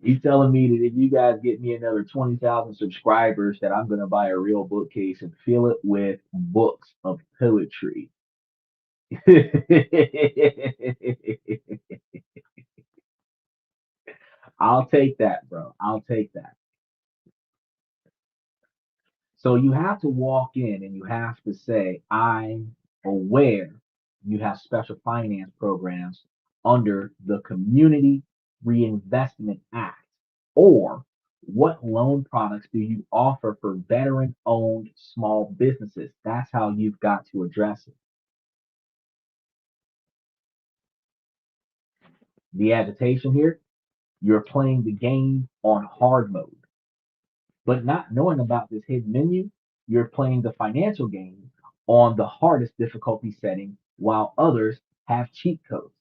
He's telling me that if you guys get me another 20,000 subscribers, that I'm going to buy a real bookcase and fill it with books of poetry. I'll take that, bro. I'll take that. So you have to walk in and you have to say, I'm aware you have special finance programs under the Community Reinvestment Act. Or what loan products do you offer for veteran owned small businesses? That's how you've got to address it. The agitation here, you're playing the game on hard mode. But not knowing about this hidden menu, you're playing the financial game on the hardest difficulty setting while others have cheat codes.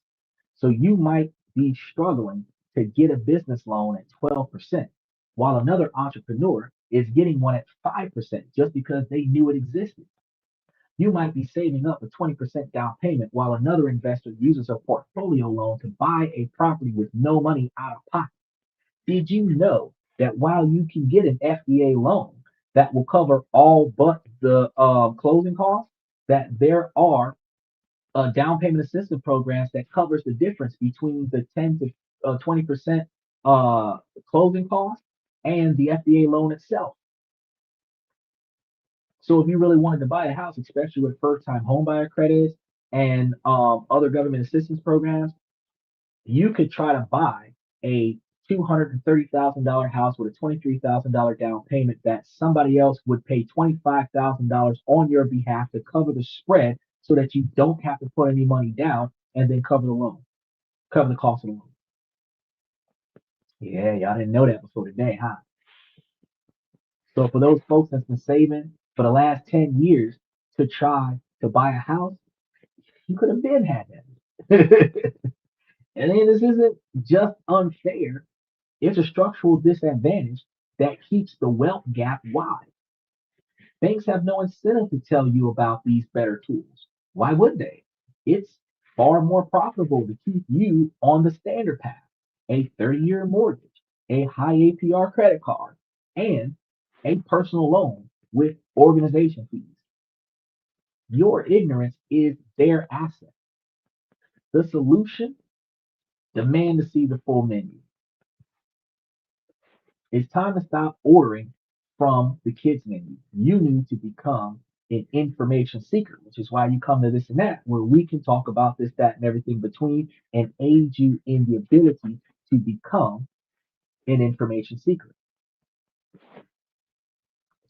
So you might be struggling to get a business loan at 12%, while another entrepreneur is getting one at 5% just because they knew it existed. You might be saving up a 20% down payment while another investor uses a portfolio loan to buy a property with no money out of pocket. Did you know that while you can get an FBA loan that will cover all but the closing costs, that there are down payment assistance programs that covers the difference between the 10 to 20% closing costs and the FBA loan itself. So if you really wanted to buy a house, especially with first time home buyer credits and other government assistance programs, you could try to buy a $230,000 house with a $23,000 down payment that somebody else would pay $25,000 on your behalf to cover the spread so that you don't have to put any money down and then cover the loan, cover the cost of the loan. Yeah, y'all didn't know that before today, huh? So for those folks that's been saving for the last 10 years to try to buy a house, you could have been had that. And then this isn't just unfair. It's a structural disadvantage that keeps the wealth gap wide. Banks have no incentive to tell you about these better tools. Why would they? It's far more profitable to keep you on the standard path, a 30-year mortgage, a high APR credit card, and a personal loan with organization fees. Your ignorance is their asset. The solution, demand to see the full menu. It's time to stop ordering from the kids menu. You need to become an information seeker, which is why you come to this and that, where we can talk about this, that, and everything between and aid you in the ability to become an information seeker.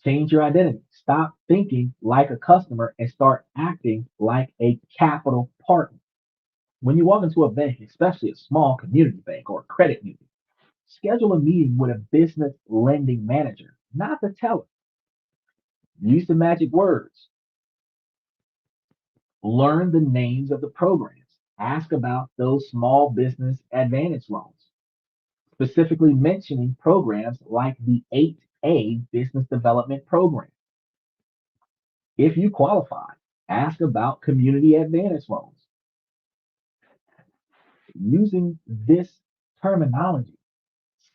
Change your identity. Stop thinking like a customer and start acting like a capital partner. When you walk into a bank, especially a small community bank or a credit union, schedule a meeting with a business lending manager, not the teller. Use the magic words. Learn the names of the programs. Ask about those small business advantage loans, specifically mentioning programs like the 8A Business Development Program. If you qualify, ask about community advantage loans. Using this terminology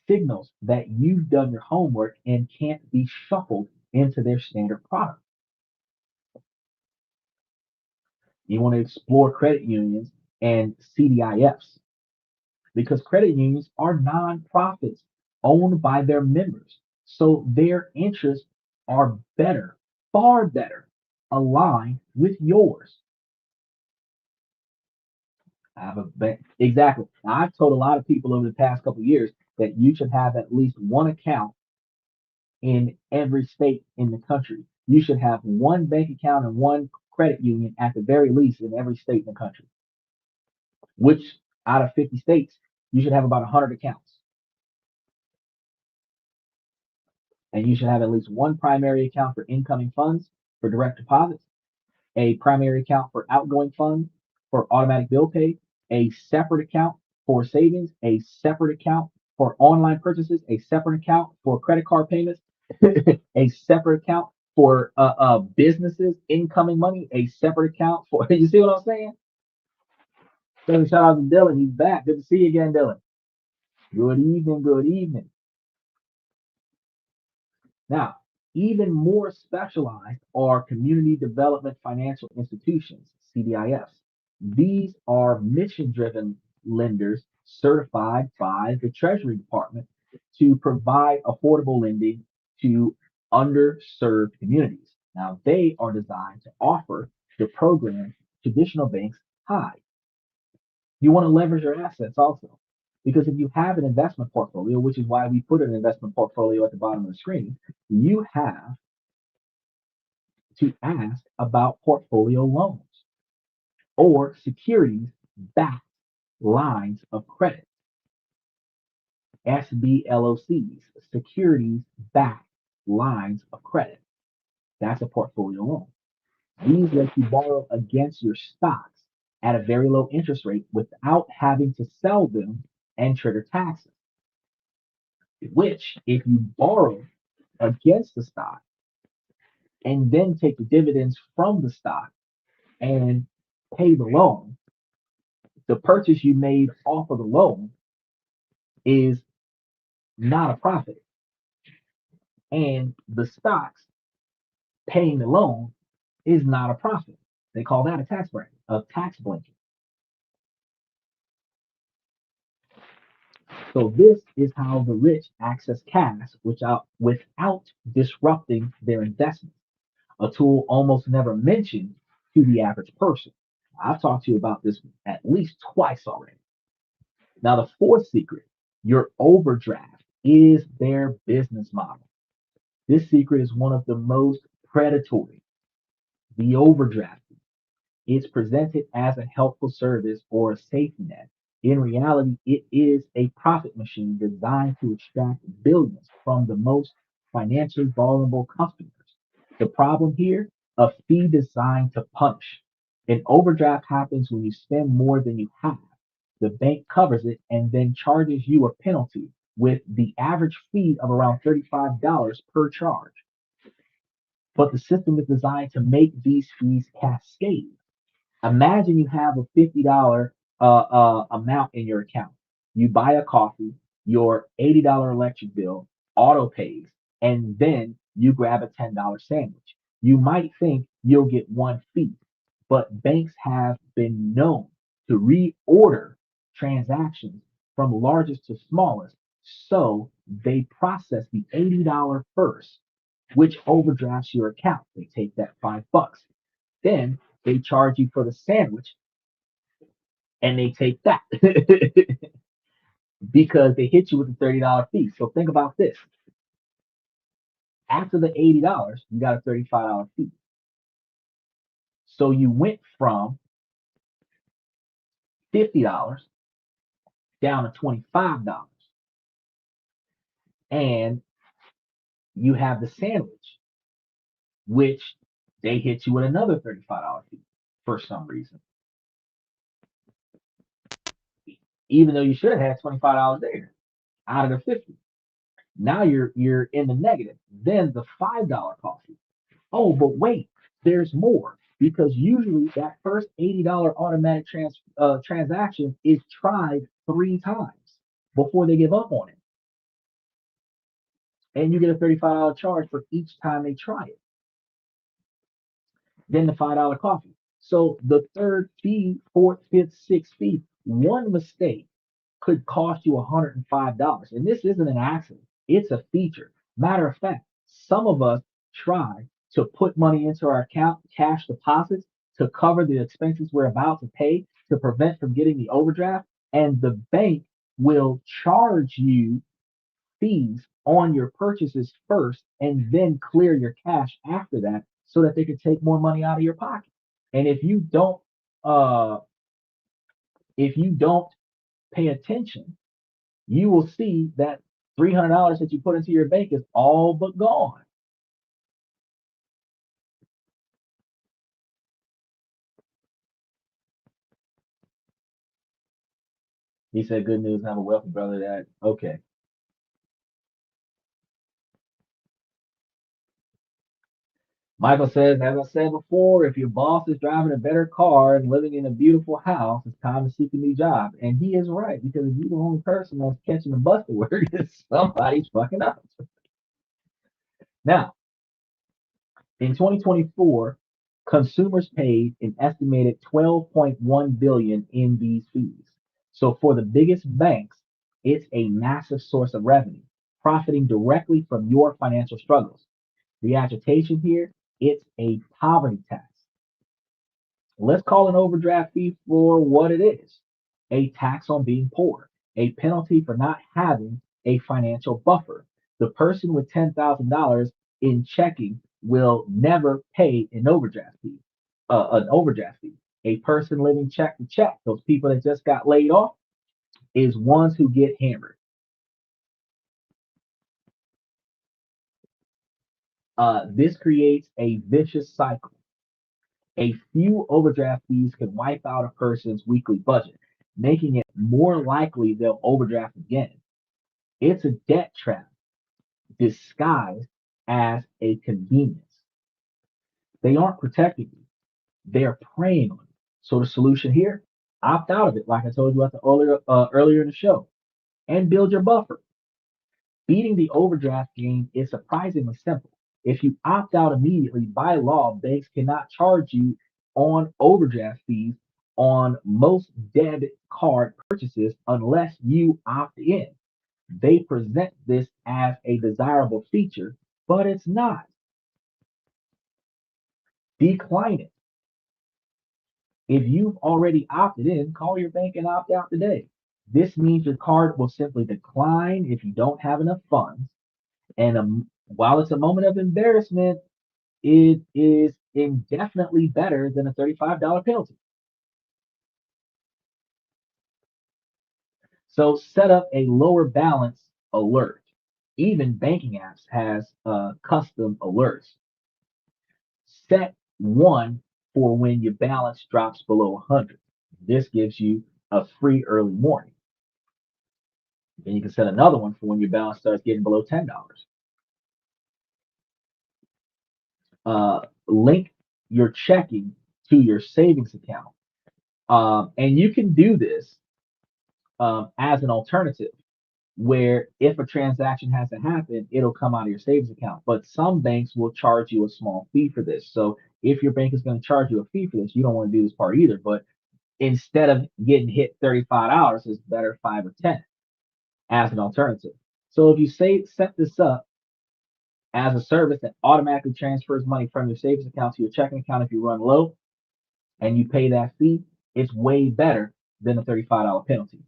signals that you've done your homework and can't be shuffled into their standard product. You want to explore credit unions and CDIFs because credit unions are nonprofits owned by their members. So their interests are better, far better aligned with yours. Have a bank. Exactly. Now, I've told a lot of people over the past couple of years that you should have at least one account in every state in the country. You should have one bank account and one credit union at the very least in every state in the country, which out of 50 states, you should have about 100 accounts. And you should have at least one primary account for incoming funds for direct deposits, a primary account for outgoing funds for automatic bill pay, a separate account for savings, a separate account for online purchases, a separate account for credit card payments, a separate account for businesses incoming money, a separate account for you see what I'm saying? So shout out to Dylan, he's back. Good to see you again, Dylan. Good evening, good evening. Now, even more specialized are community development financial institutions, CDIFs. These are mission driven lenders certified by the Treasury Department to provide affordable lending to underserved communities. Now, they are designed to offer the program traditional banks hide. You want to leverage your assets also. Because if you have an investment portfolio, which is why we put an investment portfolio at the bottom of the screen, you have to ask about portfolio loans or securities backed lines of credit, SBLOCs, securities backed lines of credit. That's a portfolio loan. These let you borrow against your stocks at a very low interest rate without having to sell them and trigger taxes. Which, if you borrow against the stock and then take the dividends from the stock and pay the loan, the purchase you made off of the loan is not a profit. And the stocks paying the loan is not a profit. They call that a tax bracket, a tax blanket. So this is how the rich access cash without disrupting their investment, a tool almost never mentioned to the average person. I've talked to you about this at least twice already. Now, the fourth secret, your overdraft is their business model. This secret is one of the most predatory, the overdraft. It's presented as a helpful service or a safety net. In reality, it is a profit machine designed to extract billions from the most financially vulnerable customers. The problem here, a fee designed to punish. An overdraft happens when you spend more than you have. The bank covers it and then charges you a penalty with the average fee of around $35 per charge. But the system is designed to make these fees cascade. Imagine you have a $50 amount in your account. You buy a coffee, your $80 electric bill auto pays, and then you grab a $10 sandwich. You might think you'll get one fee, but banks have been known to reorder transactions from largest to smallest. So they process the $80 first, which overdrafts your account. They take that $5. Then they charge you for the sandwich and they take that because they hit you with a $30 fee. So think about this. After the $80, you got a $35 fee. So you went from $50 down to $25. And you have the sandwich, which they hit you with another $35 fee for some reason. Even though you should have had $25 there out of the 50. Now you're in the negative. Then the $5 coffee. Oh, but wait, there's more because usually that first $80 automatic transaction is tried 3 times before they give up on it, and you get a $35 charge for each time they try it. Then the $5 coffee. So the third fee, fourth, fifth, sixth fee, one mistake could cost you $105. And this isn't an accident, it's a feature. Matter of fact, some of us try to put money into our account, cash deposits to cover the expenses we're about to pay to prevent from getting the overdraft, and the bank will charge you fees on your purchases first and then clear your cash after that so that they can take more money out of your pocket. And uh if you don't pay attention, you will see that $300 that you put into your bank is all but gone. He said, good news, I have a wealthy brother that, okay. Michael says, as I said before, if your boss is driving a better car and living in a beautiful house, it's time to seek a new job. And he is right, because if you're the only person that's catching the bus to work, somebody's fucking up. Now, in 2024, consumers paid an estimated 12.1 billion in these fees. So for the biggest banks, it's a massive source of revenue, profiting directly from your financial struggles. The agitation here, it's a poverty tax. Let's call an overdraft fee for what it is: a tax on being poor, a penalty for not having a financial buffer. The person with $10,000 in checking will never pay an overdraft fee. A person living check to check, those people that just got laid off, is ones who get hammered. This creates a vicious cycle. A few overdraft fees can wipe out a person's weekly budget, making it more likely they'll overdraft again. It's a debt trap disguised as a convenience. They aren't protecting you, they're preying on you. So the solution here: opt out of it, like I told you at the earlier in the show, and build your buffer. Beating the overdraft game is surprisingly simple. If you opt out immediately, by law, banks cannot charge you on overdraft fees on most debit card purchases unless you opt in. They present this as a desirable feature, but it's not. Decline it. If you've already opted in, call your bank and opt out today. This means your card will simply decline if you don't have enough funds. And while it's a moment of embarrassment, it is indefinitely better than a $35 penalty. So set up a lower balance alert. Even banking apps has custom alerts. Set one for when your balance drops below 100. This gives you a free early warning. Then you can set another one for when your balance starts getting below $10. Link your checking to your savings account. And you can do this as an alternative, where if a transaction has to happen, it'll come out of your savings account. But some banks will charge you a small fee for this. So if your bank is going to charge you a fee for this, you don't want to do this part either. But instead of getting hit $35, it's better 5 or 10 as an alternative. So if you set this up as a service that automatically transfers money from your savings account to your checking account if you run low, and you pay that fee, it's way better than a $35 penalty.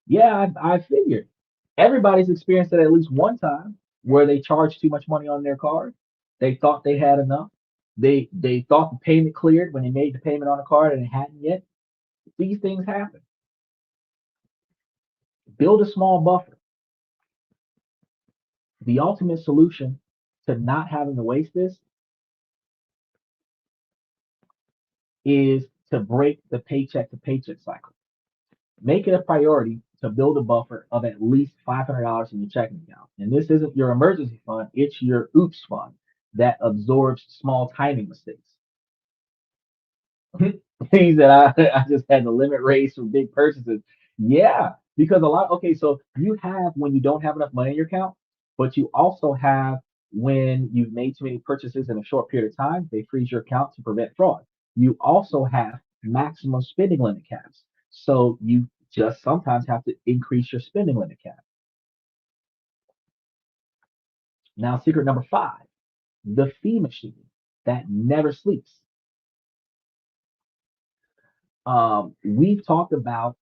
Yeah, I figured everybody's experienced it at least one time where they charged too much money on their card. They thought they had enough. They thought the payment cleared when they made the payment on the card and it hadn't yet. These things happen. Build a small buffer. The ultimate solution to not having to waste this is to break the paycheck to paycheck cycle. Make it a priority to build a buffer of at least $500 in your checking account. And this isn't your emergency fund, it's your oops fund that absorbs small timing mistakes. Things that I just had to limit raise for big purchases. Yeah, because a lot, okay, so you have when you don't have enough money in your account, but you also have when you've made too many purchases in a short period of time, they freeze your account to prevent fraud. You also have maximum spending limit caps. So you just sometimes have to increase your spending limit cap. Now, secret number 5: the fee machine that never sleeps. We've talked about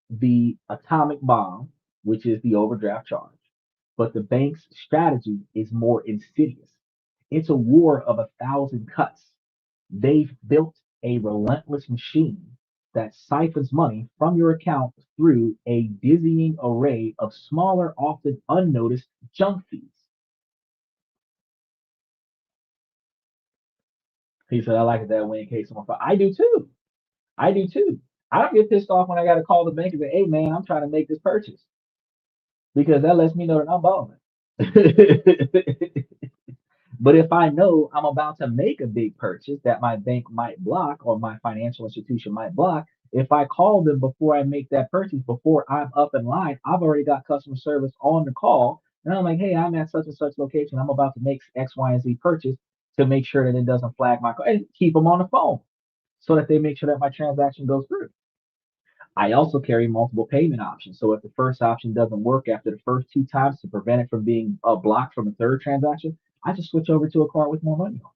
the atomic bomb, which is the overdraft charge. But the bank's strategy is more insidious. It's a war of 1,000 cuts. They've built a relentless machine that siphons money from your account through a dizzying array of smaller, often unnoticed junk fees. He said, I like it that way in case someone. I do too. I do too. I don't get pissed off when I got to call the bank and say, hey, man, I'm trying to make this purchase because that lets me know that I'm balling. But if I know I'm about to make a big purchase that my bank might block or my financial institution might block, if I call them before I make that purchase, before I'm up in line, I've already got customer service on the call. And I'm like, hey, I'm at such and such location. I'm about to make X, Y, and Z purchase to make sure that it doesn't flag my call and keep them on the phone so that they make sure that my transaction goes through. I also carry multiple payment options. So if the first option doesn't work after the first two times to prevent it from being blocked from a third transaction, I just switch over to a card with more money on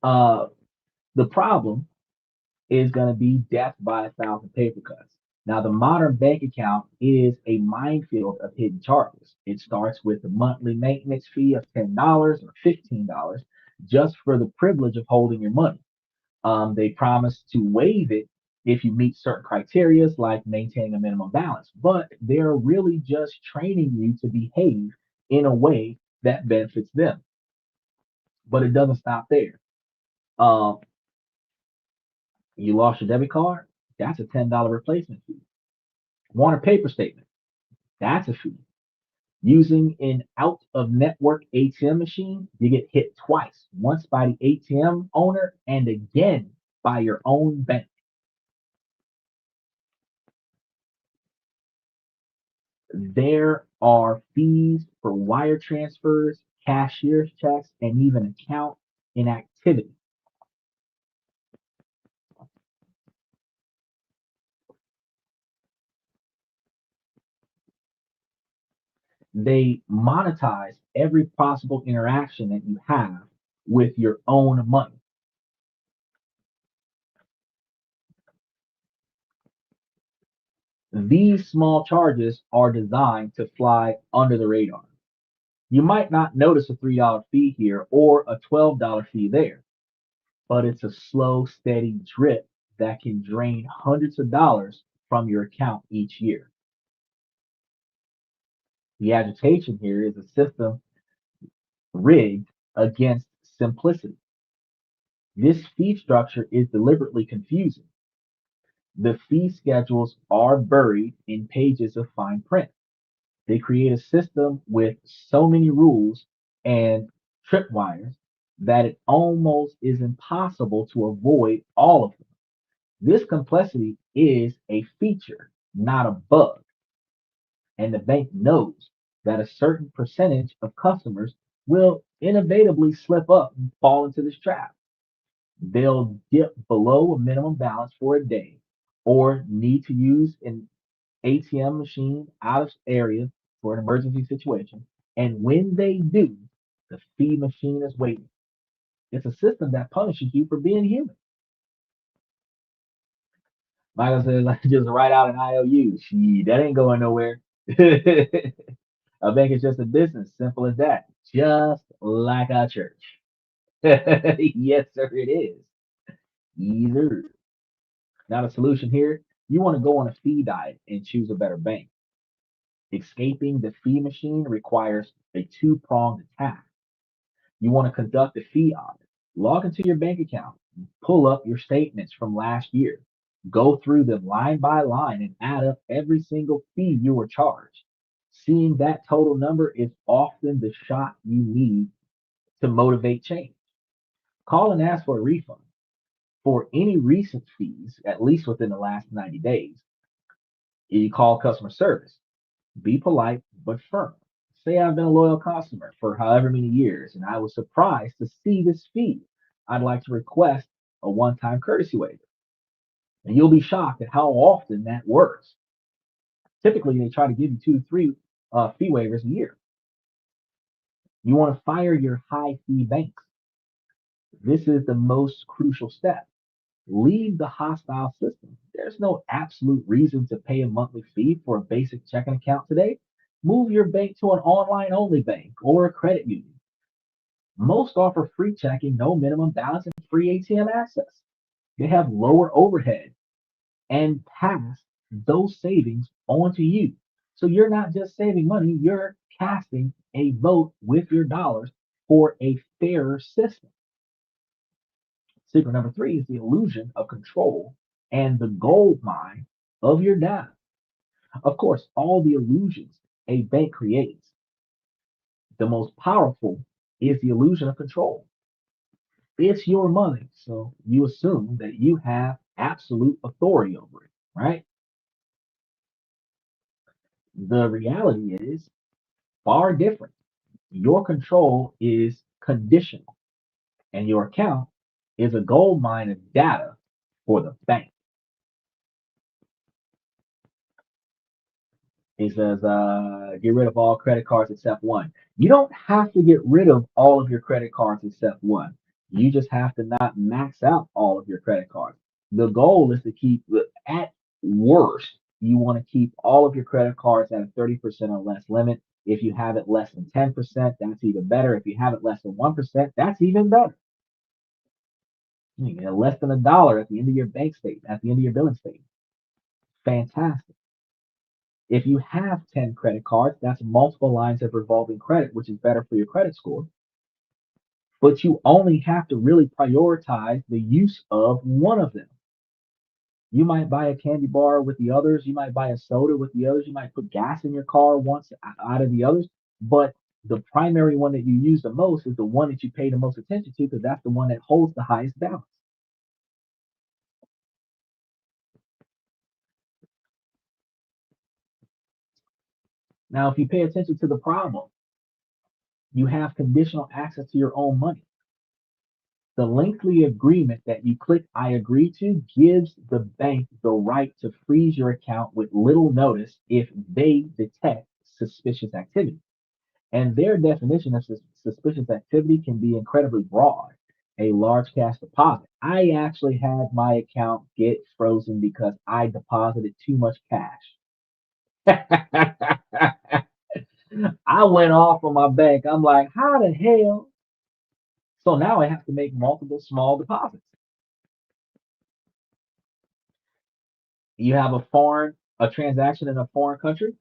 it. The problem is going to be death by 1,000 paper cuts. Now, the modern bank account is a minefield of hidden charges. It starts with the monthly maintenance fee of $10 or $15 just for the privilege of holding your money. They promise to waive it if you meet certain criteria, like maintaining a minimum balance, but they're really just training you to behave in a way that benefits them. But it doesn't stop there. Um, you lost your debit card, that's a $10 replacement fee. Want a paper statement, that's a fee. Using an out of network ATM machine, you get hit twice, once by the ATM owner and again by your own bank. There are fees for wire transfers, cashier's checks, and even account inactivity. They monetize every possible interaction that you have with your own money. These small charges are designed to fly under the radar. You might not notice a $3 fee here or a $12 fee there, but it's a slow, steady drip that can drain hundreds of dollars from your account each year. The agitation here is a system rigged against simplicity. This fee structure is deliberately confusing. The fee schedules are buried in pages of fine print. They create a system with so many rules and tripwires that it almost is impossible to avoid all of them. This complexity is a feature, not a bug, and the bank knows that a certain percentage of customers will inevitably slip up and fall into this trap. They'll dip below a minimum balance for a day or need to use an ATM machine out of area for an emergency situation. And when they do, the fee machine is waiting. It's a system that punishes you for being human. Michael says, like, just write out an IOU. Gee, that ain't going nowhere. A bank is just a business, simple as that. Just like a church. Yes, sir, it is. Either. Now, the solution here, you want to go on a fee diet and choose a better bank. Escaping the fee machine requires a two-pronged attack. You want to conduct a fee audit. Log into your bank account, pull up your statements from last year, go through them line by line and add up every single fee you were charged. Seeing that total number is often the shot you need to motivate change. Call and ask for a refund for any recent fees, at least within the last 90 days. You call customer service. Be polite but firm. Say I've been a loyal customer for however many years and I was surprised to see this fee. I'd like to request a one time courtesy waiver. And you'll be shocked at how often that works. Typically, they try to give you 2 to 3 fee waivers a year. You want to fire your high fee banks. This is the most crucial step. Leave the hostile system. There's no absolute reason to pay a monthly fee for a basic checking account today. Move your bank to an online only bank or a credit union. Most offer free checking, no minimum balance, and free ATM access. They have lower overhead and pass those savings on to you. So you're not just saving money, you're casting a vote with your dollars for a fairer system. Secret number three is the illusion of control and the gold mine of your data. Of course, all the illusions a bank creates, the most powerful is the illusion of control. It's your money, so you assume that you have absolute authority over it, right? The reality is far different. Your control is conditional, and your account is a gold mine of data for the bank. He says, get rid of all credit cards except one. You don't have to get rid of all of your credit cards except one. You just have to not max out all of your credit cards. The goal is to keep, at worst, you want to keep all of your credit cards at a 30% or less limit. If you have it less than 10%, that's even better. If you have it less than 1%, that's even better. You get less than $1 at the end of your bank statement, at the end of your billing statement. Fantastic. If you have 10 credit cards, that's multiple lines of revolving credit, which is better for your credit score. But you only have to really prioritize the use of one of them. You might buy a candy bar with the others. You might buy a soda with the others. You might put gas in your car once out of the others. But the primary one that you use the most is the one that you pay the most attention to because that's the one that holds the highest balance. Now, if you pay attention to the problem, you have conditional access to your own money. The lengthy agreement that you click I agree to gives the bank the right to freeze your account with little notice if they detect suspicious activity. And their definition of suspicious activity can be incredibly broad. A large cash deposit. I actually had my account get frozen because I deposited too much cash. I went off on my bank. I'm like, how the hell? So now I have to make multiple small deposits. You have a transaction in a foreign country,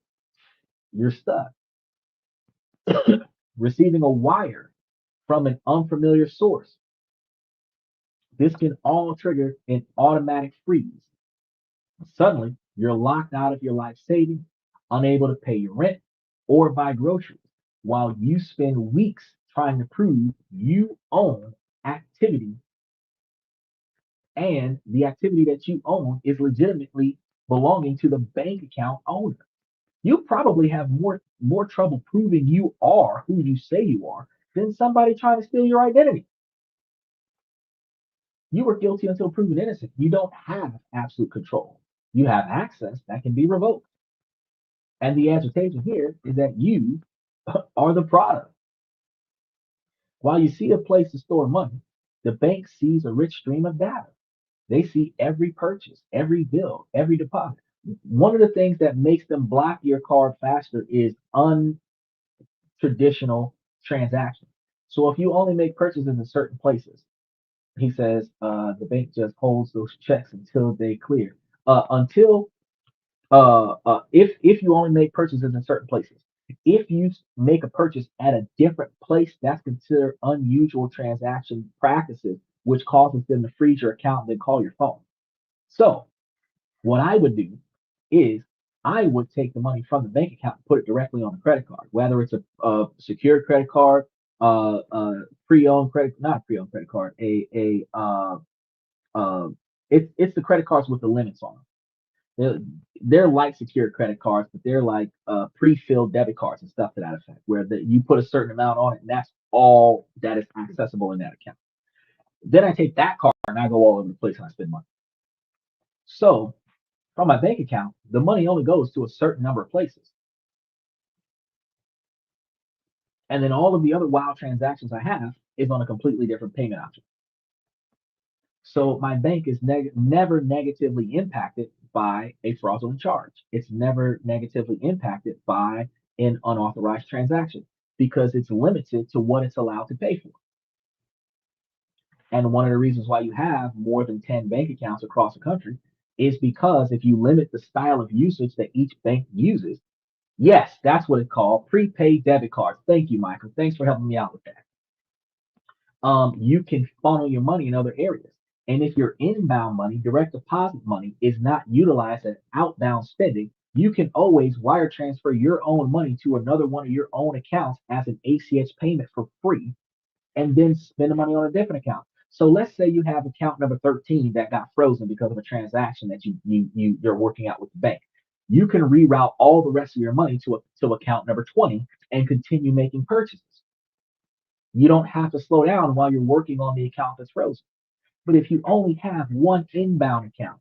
you're stuck. Receiving a wire from an unfamiliar source. This can all trigger an automatic freeze. Suddenly, you're locked out of your life savings, unable to pay your rent or buy groceries, while you spend weeks trying to prove you own activity and the activity that you own is legitimately belonging to the bank account owner. You probably have more trouble proving you are who you say you are than somebody trying to steal your identity. You were guilty until proven innocent. You don't have absolute control. You have access that can be revoked. And the agitation here is that you are the product. While you see a place to store money, the bank sees a rich stream of data. They see every purchase, every bill, every deposit. One of the things that makes them block your card faster is untraditional transactions. So if you only make purchases in certain places, he says the bank just holds those checks until they clear. Until if you only make purchases in certain places, if you make a purchase at a different place, that's considered unusual transaction practices, which causes them to freeze your account and then call your phone. So what I would do is I would take the money from the bank account and put it directly on a credit card, whether it's a secured credit card, pre-owned credit, not pre-owned credit card, uh, it's the credit cards with the limits on them. They're like secured credit cards, but they're like pre-filled debit cards and stuff to that effect, where you put a certain amount on it, and that's all that is accessible in that account. Then I take that card and I go all over the place and I spend money. So from my bank account, the money only goes to a certain number of places. And then all of the other wild transactions I have is on a completely different payment option. So my bank is never negatively impacted by a fraudulent charge. It's never negatively impacted by an unauthorized transaction because it's limited to what it's allowed to pay for. And one of the reasons why you have more than 10 bank accounts across the country is because if you limit the style of usage that each bank uses, yes, that's what it's called, prepaid debit cards. Thank you, Michael. Thanks for helping me out with that. You can funnel your money in other areas. And if your inbound money, direct deposit money, is not utilized as outbound spending, you can always wire transfer your own money to another one of your own accounts as an ACH payment for free, and then spend the money on a different account. So let's say you have account number 13 that got frozen because of a transaction that you're working out with the bank. You can reroute all the rest of your money to account number 20 and continue making purchases. You don't have to slow down while you're working on the account that's frozen. But if you only have one inbound account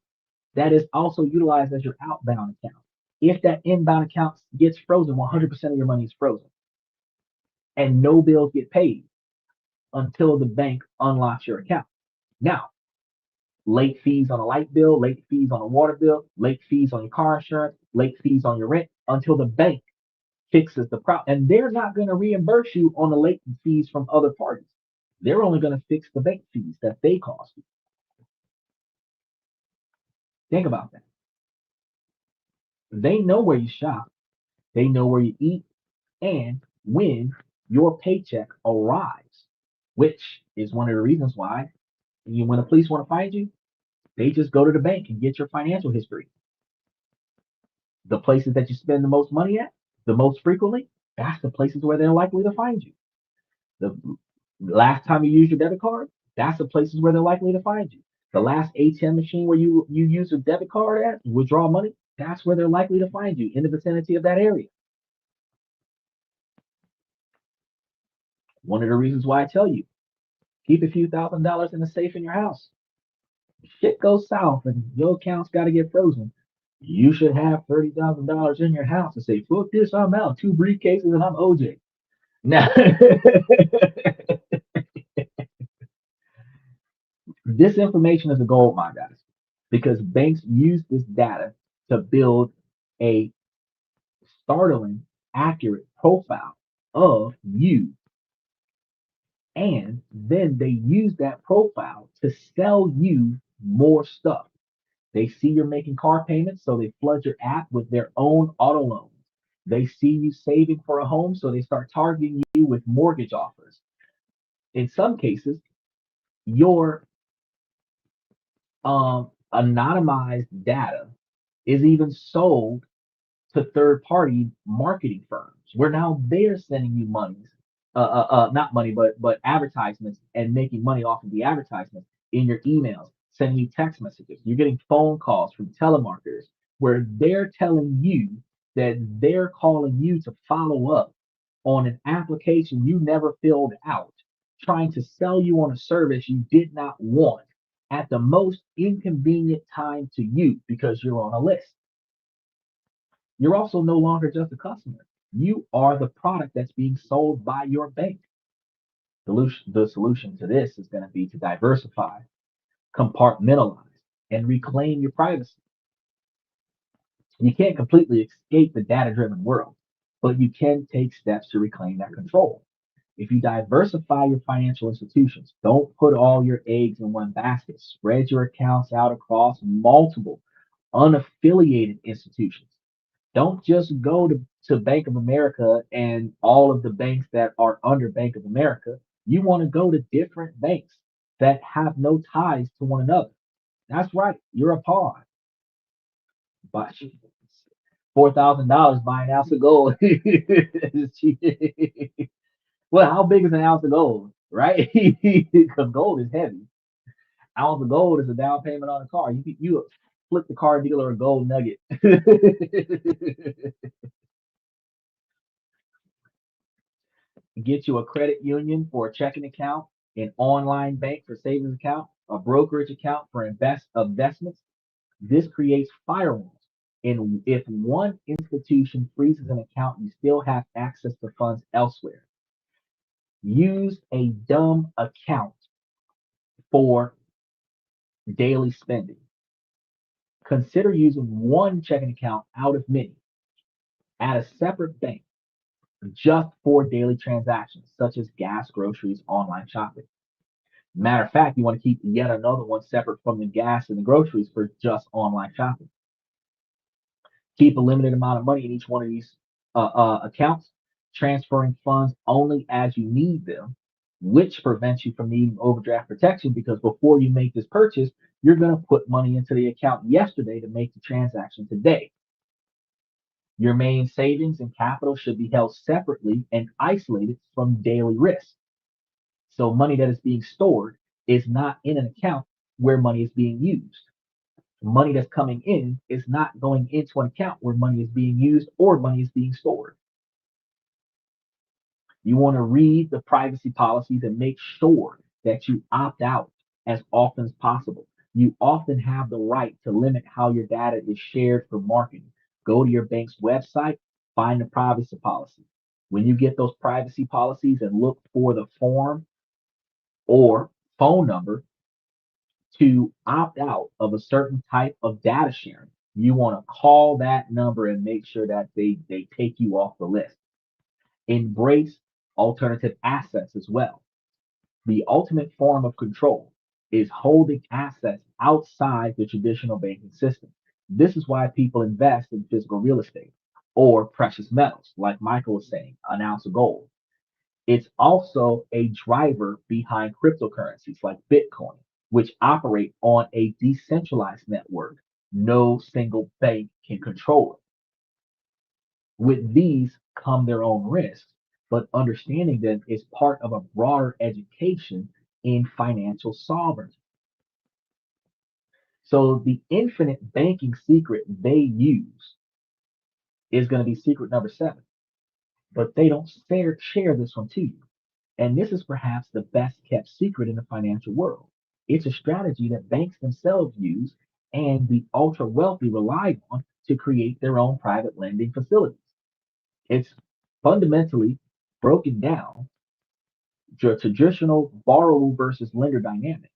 that is also utilized as your outbound account, if that inbound account gets frozen, 100% of your money is frozen and no bills get paid until the bank unlocks your account. Now, late fees on a light bill, late fees on a water bill, late fees on your car insurance, late fees on your rent until the bank fixes the problem. And they're not going to reimburse you on the late fees from other parties. They're only going to fix the bank fees that they cost you. Think about that. They know where you shop, they know where you eat, and when your paycheck arrives, which is one of the reasons why when the police want to find you, they just go to the bank and get your financial history. The places that you spend the most money at, the most frequently, that's the places where they're likely to find you. The last time you used your debit card, that's the places where they're likely to find you. The last ATM machine where you use a debit card at, withdraw money, that's where they're likely to find you in the vicinity of that area. One of the reasons why I tell you, keep a few $1,000s in the safe in your house. Shit goes south and your account's got to get frozen. You should have $30,000 in your house and say, "Fuck this, I'm out. 2 briefcases and I'm OJ." Now, this information is a gold mine, guys, because banks use this data to build a startling, accurate profile of you. And then they use that profile to sell you more stuff. They see you're making car payments, so they flood your app with their own auto loans. They see you saving for a home, so they start targeting you with mortgage offers. In some cases, your anonymized data is even sold to third party marketing firms where now they're sending you monies, not money, but advertisements and making money off of the advertisements in your emails, sending you text messages. You're getting phone calls from telemarketers where they're telling you that they're calling you to follow up on an application you never filled out, trying to sell you on a service you did not want at the most inconvenient time to you because you're on a list. You're also no longer just a customer. You are the product that's being sold by your bank. The solution to this is going to be to diversify, compartmentalize, and reclaim your privacy. You can't completely escape the data driven world, but you can take steps to reclaim that control. If you diversify your financial institutions, don't put all your eggs in one basket. Spread your accounts out across multiple unaffiliated institutions. Don't just go to Bank of America and all of the banks that are under Bank of America. You want to go to different banks that have no ties to one another. That's right. You're a pawn. But $4,000 buying an ounce of gold. Well, how big is an ounce of gold, right? Because gold is heavy. Ounce of gold is a down payment on a car. You flip the car dealer a gold nugget. Get you a credit union for a checking account, an online bank for savings account, a brokerage account for investments. This creates firewalls. And if one institution freezes an account, you still have access to funds elsewhere. Use a dumb account for daily spending. Consider using one checking account out of many at a separate bank just for daily transactions, such as gas, groceries, online shopping. Matter of fact, you want to keep yet another one separate from the gas and the groceries for just online shopping. Keep a limited amount of money in each one of these accounts, transferring funds only as you need them, which prevents you from needing overdraft protection because before you make this purchase, you're going to put money into the account yesterday to make the transaction today. Your main savings and capital should be held separately and isolated from daily risk. So money that is being stored is not in an account where money is being used. Money that's coming in is not going into an account where money is being used or money is being stored. You want to read the privacy policies and make sure that you opt out as often as possible. You often have the right to limit how your data is shared for marketing. Go to your bank's website, find the privacy policy. When you get those privacy policies and look for the form or phone number to opt out of a certain type of data sharing, you want to call that number and make sure that they take you off the list. Embrace alternative assets as well. The ultimate form of control is holding assets outside the traditional banking system. This is why people invest in physical real estate or precious metals, like Michael was saying, an ounce of gold. It's also a driver behind cryptocurrencies like Bitcoin, which operate on a decentralized network. No single bank can control it. With these come their own risks, but understanding them is part of a broader education in financial sovereignty. So the infinite banking secret they use is going to be secret number 7, but they don't share this one to you. And this is perhaps the best kept secret in the financial world. It's a strategy that banks themselves use and the ultra wealthy rely on to create their own private lending facilities. It's fundamentally broken down to a traditional borrower versus lender dynamic.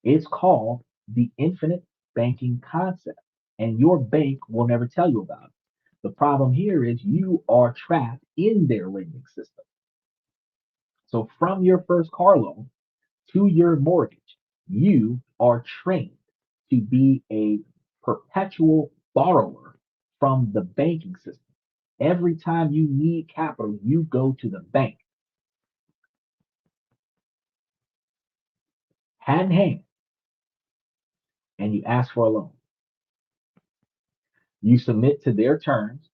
It's called the infinite banking concept, and your bank will never tell you about it. The problem here is you are trapped in their lending system. So from your first car loan to your mortgage, you are trained to be a perpetual borrower from the banking system. Every time you need capital, you go to the bank, hand in hand, and you ask for a loan. You submit to their terms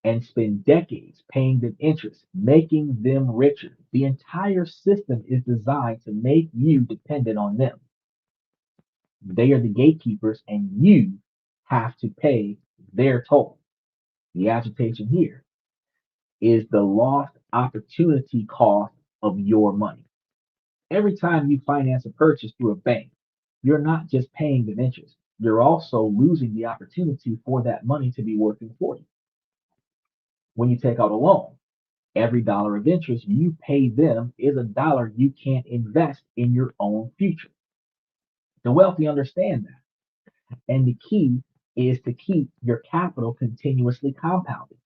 and spend decades paying them interest, making them richer. The entire system is designed to make you dependent on them. They are the gatekeepers, and you have to pay their toll. The agitation here is the lost opportunity cost of your money. Every time you finance a purchase through a bank, you're not just paying them interest, you're also losing the opportunity for that money to be working for you. When you take out a loan, every dollar of interest you pay them is a dollar you can't invest in your own future. The wealthy understand that. And the key is to keep your capital continuously compounding,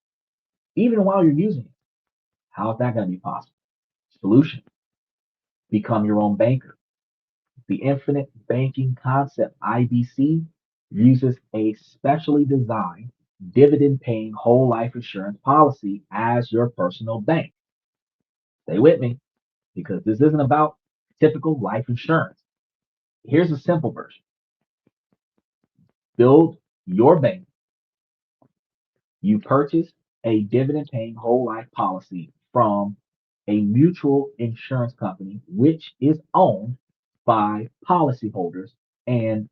even while you're using it. How is that going to be possible? Solution: become your own banker. The infinite banking concept, IBC, uses a specially designed dividend paying whole life insurance policy as your personal bank. Stay with me because this isn't about typical life insurance. Here's a simple version: build your bank. You purchase a dividend paying whole life policy from a mutual insurance company, which is owned by policyholders and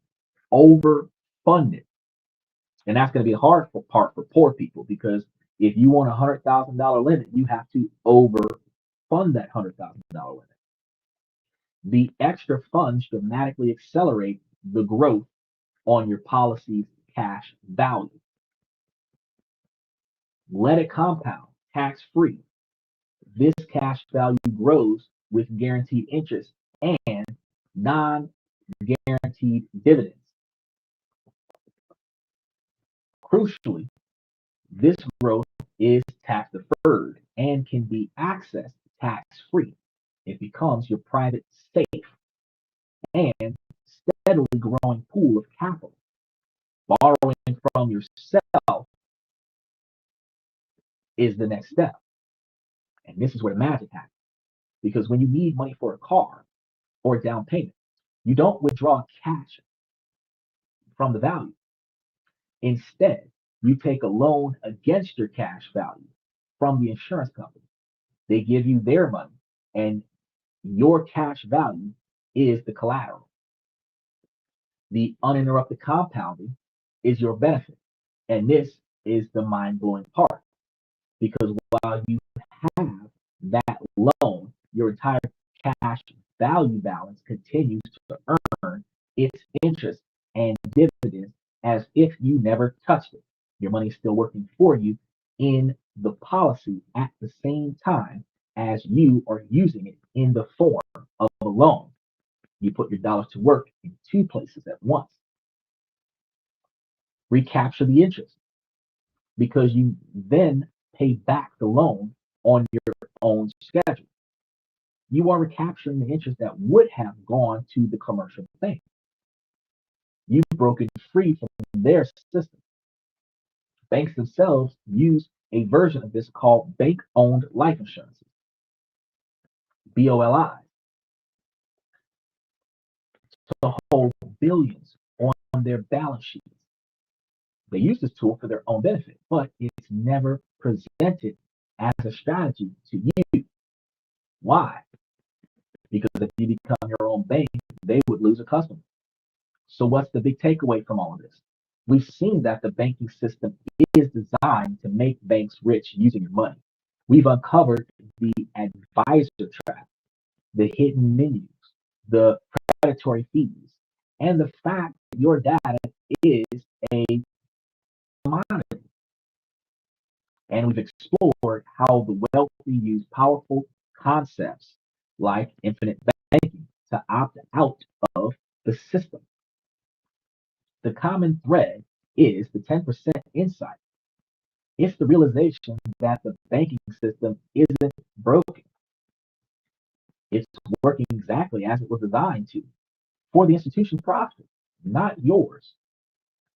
overfunded. And that's going to be a hard part for poor people because if you want $100,000 limit, you have to overfund that $100,000 limit. The extra funds dramatically accelerate the growth on your policy's cash value. Let it compound tax free. This cash value grows with guaranteed interest and non guaranteed dividends. Crucially, this growth is tax deferred and can be accessed tax free. It becomes your private safe and steadily growing pool of capital. Borrowing from yourself is the next step. And this is where the magic happens. Because when you need money for a car or a down payment, you don't withdraw cash from the value. Instead, you take a loan against your cash value from the insurance company. They give you their money, and your cash value is the collateral. The uninterrupted compounding is your benefit. And this is the mind blowing part because while you have that loan, your entire cash value balance continues to earn its interest and dividends as if you never touched it. Your money is still working for you in the policy at the same time as you are using it in the form of a loan. You put your dollars to work in two places at once. Recapture the interest because you then pay back the loan on your own schedule. You are recapturing the interest that would have gone to the commercial bank. You've broken free from their system. Banks themselves use a version of this called bank-owned life insurance, BOLI, to hold billions on their balance sheets. They use this tool for their own benefit, but it's never presented as a strategy to you. Why? Because if you become your own bank, they would lose a customer. So what's the big takeaway from all of this? We've seen that the banking system is designed to make banks rich using your money. We've uncovered the advisor trap, the hidden menus, the predatory fees, and the fact that your data is a commodity. And we've explored how the wealthy use powerful concepts like infinite banking to opt out of the system. The common thread is the 10% insight. It's the realization that the banking system isn't broken. It's working exactly as it was designed to for the institution's profit, not yours,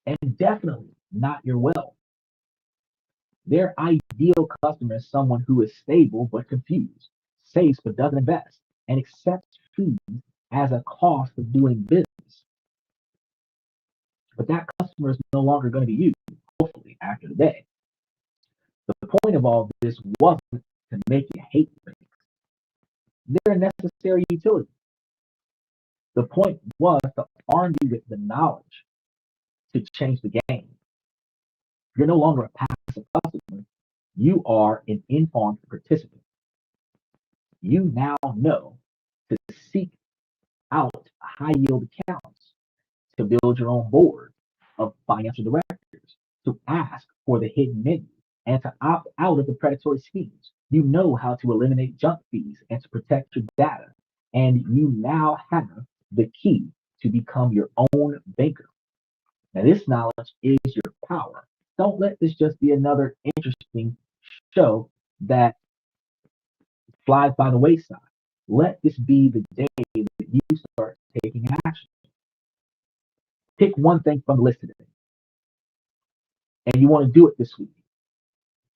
and definitely not your wealth. Their ideal customer is someone who is stable but confused, saves but doesn't invest, and accepts fees as a cost of doing business. But that customer is no longer going to be you, hopefully, after the day. The point of all this wasn't to make you hate banks. They're a necessary utility. The point was to arm you with the knowledge to change the game. You're no longer a passive customer. You are an informed participant. You now know to seek out high yield accounts, to build your own board of financial directors, to ask for the hidden menu, and to opt out of the predatory schemes. You know how to eliminate junk fees and to protect your data. And you now have the key to become your own banker. Now, this knowledge is your power. Don't let this just be another interesting show that flies by the wayside. Let this be the day that you start taking action. Pick one thing from the list today, and you want to do it this week.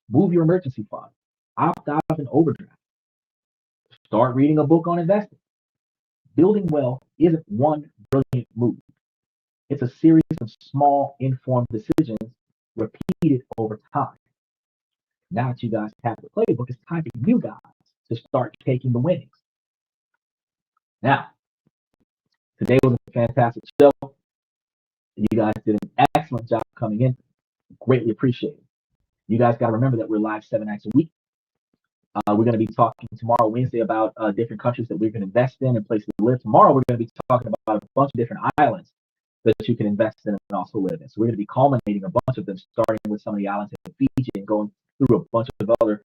Move your emergency fund, opt out of an overdraft, start reading a book on investing. Building wealth isn't one brilliant move. It's a series of small, informed decisions repeated over time. Now that you guys have the playbook, it's time for you guys to start taking the winnings. Now, today was a fantastic show. You guys did an excellent job coming in. Greatly appreciated. You guys got to remember that we're live 7 nights a week. We're going to be talking tomorrow, Wednesday, about different countries that we can invest in and places to live. Tomorrow, we're going to be talking about a bunch of different islands that you can invest in and also live in. So we're going to be culminating a bunch of them, starting with some of the islands in Fiji and going through a bunch of other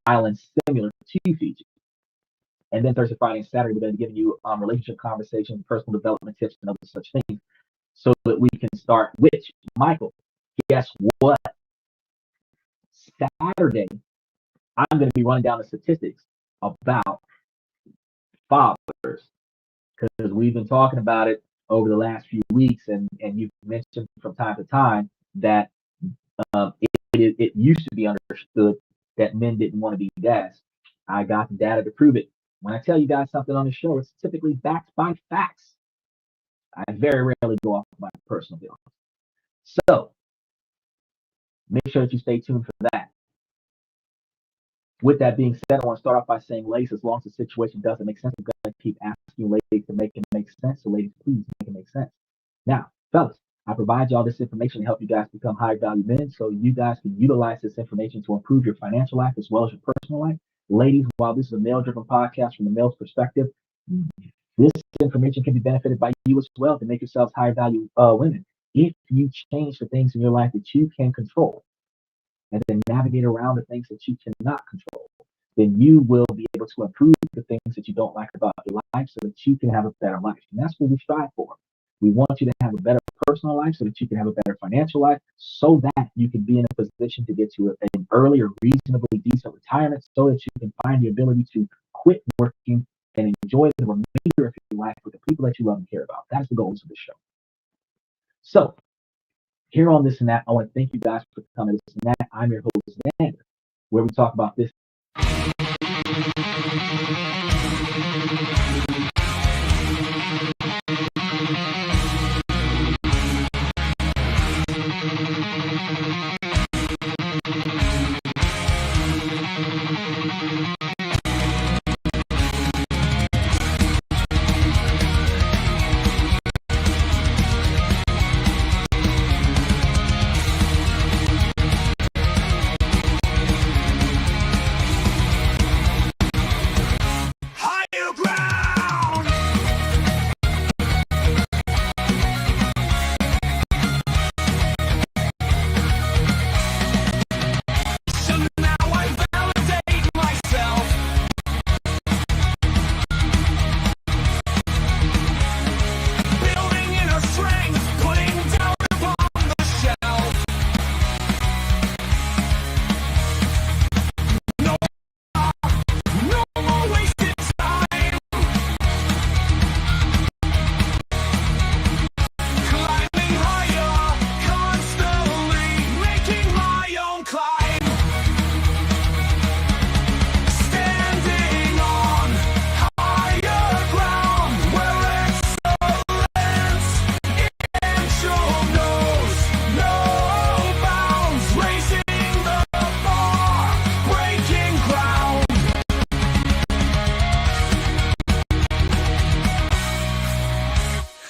islands similar to Fiji. And then Thursday, Friday, and Saturday, we're going to be giving you relationship conversations, personal development tips, and other such things so that we can start. Which, Michael, guess what? Saturday, I'm going to be running down the statistics about fathers because we've been talking about it over the last few weeks, and you've mentioned from time to time that it used to be understood that men didn't want to be dads. I got the data to prove it. When I tell you guys something on the show, it's typically backed by facts. I very rarely go off of my personal feelings. So make sure that you stay tuned for that. With that being said, I want to start off by saying, ladies, as long as the situation doesn't make sense, I'm going to keep asking ladies to make it make sense. So ladies, please make it make sense. Now, fellas, I provide you all this information to help you guys become high value men so you guys can utilize this information to improve your financial life as well as your personal life. Ladies, while this is a male-driven podcast from the male's perspective, this information can be benefited by you as well to make yourselves higher value women. If you change the things in your life that you can control and then navigate around the things that you cannot control, then you will be able to improve the things that you don't like about your life so that you can have a better life. And that's what we strive for. We want you to have a better personal life so that you can have a better financial life so that you can be in a position to get to an early or reasonably decent retirement so that you can find the ability to quit working and enjoy the remainder of your life with the people that you love and care about. That's the goals of the show. So here on This and That, I want to thank you guys for coming to This and That. I'm your host, Xander, where we talk about this.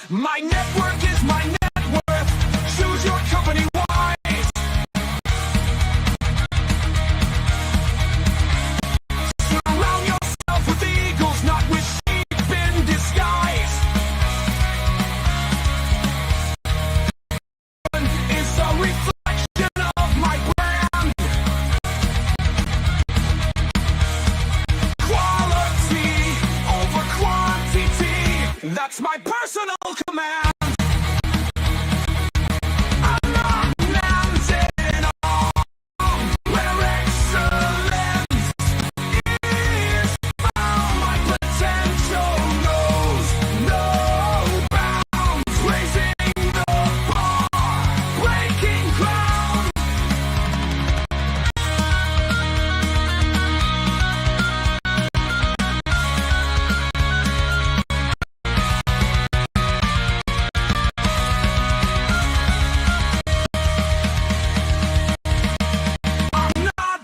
My network is my net worth. Choose your company wise. Surround yourself with eagles, not with sheep in disguise. It's a reflection of my brand. Quality over quantity. That's my personal command. I'm not mounted on where excellence is found. My potential knows no bounds. Raising the bar, breaking ground.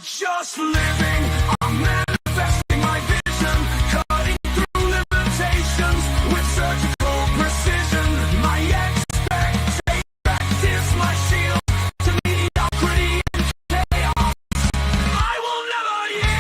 Just living, I'm manifesting my vision, cutting through limitations with surgical precision. My expectation is my shield to mediocrity and chaos. I will never yield.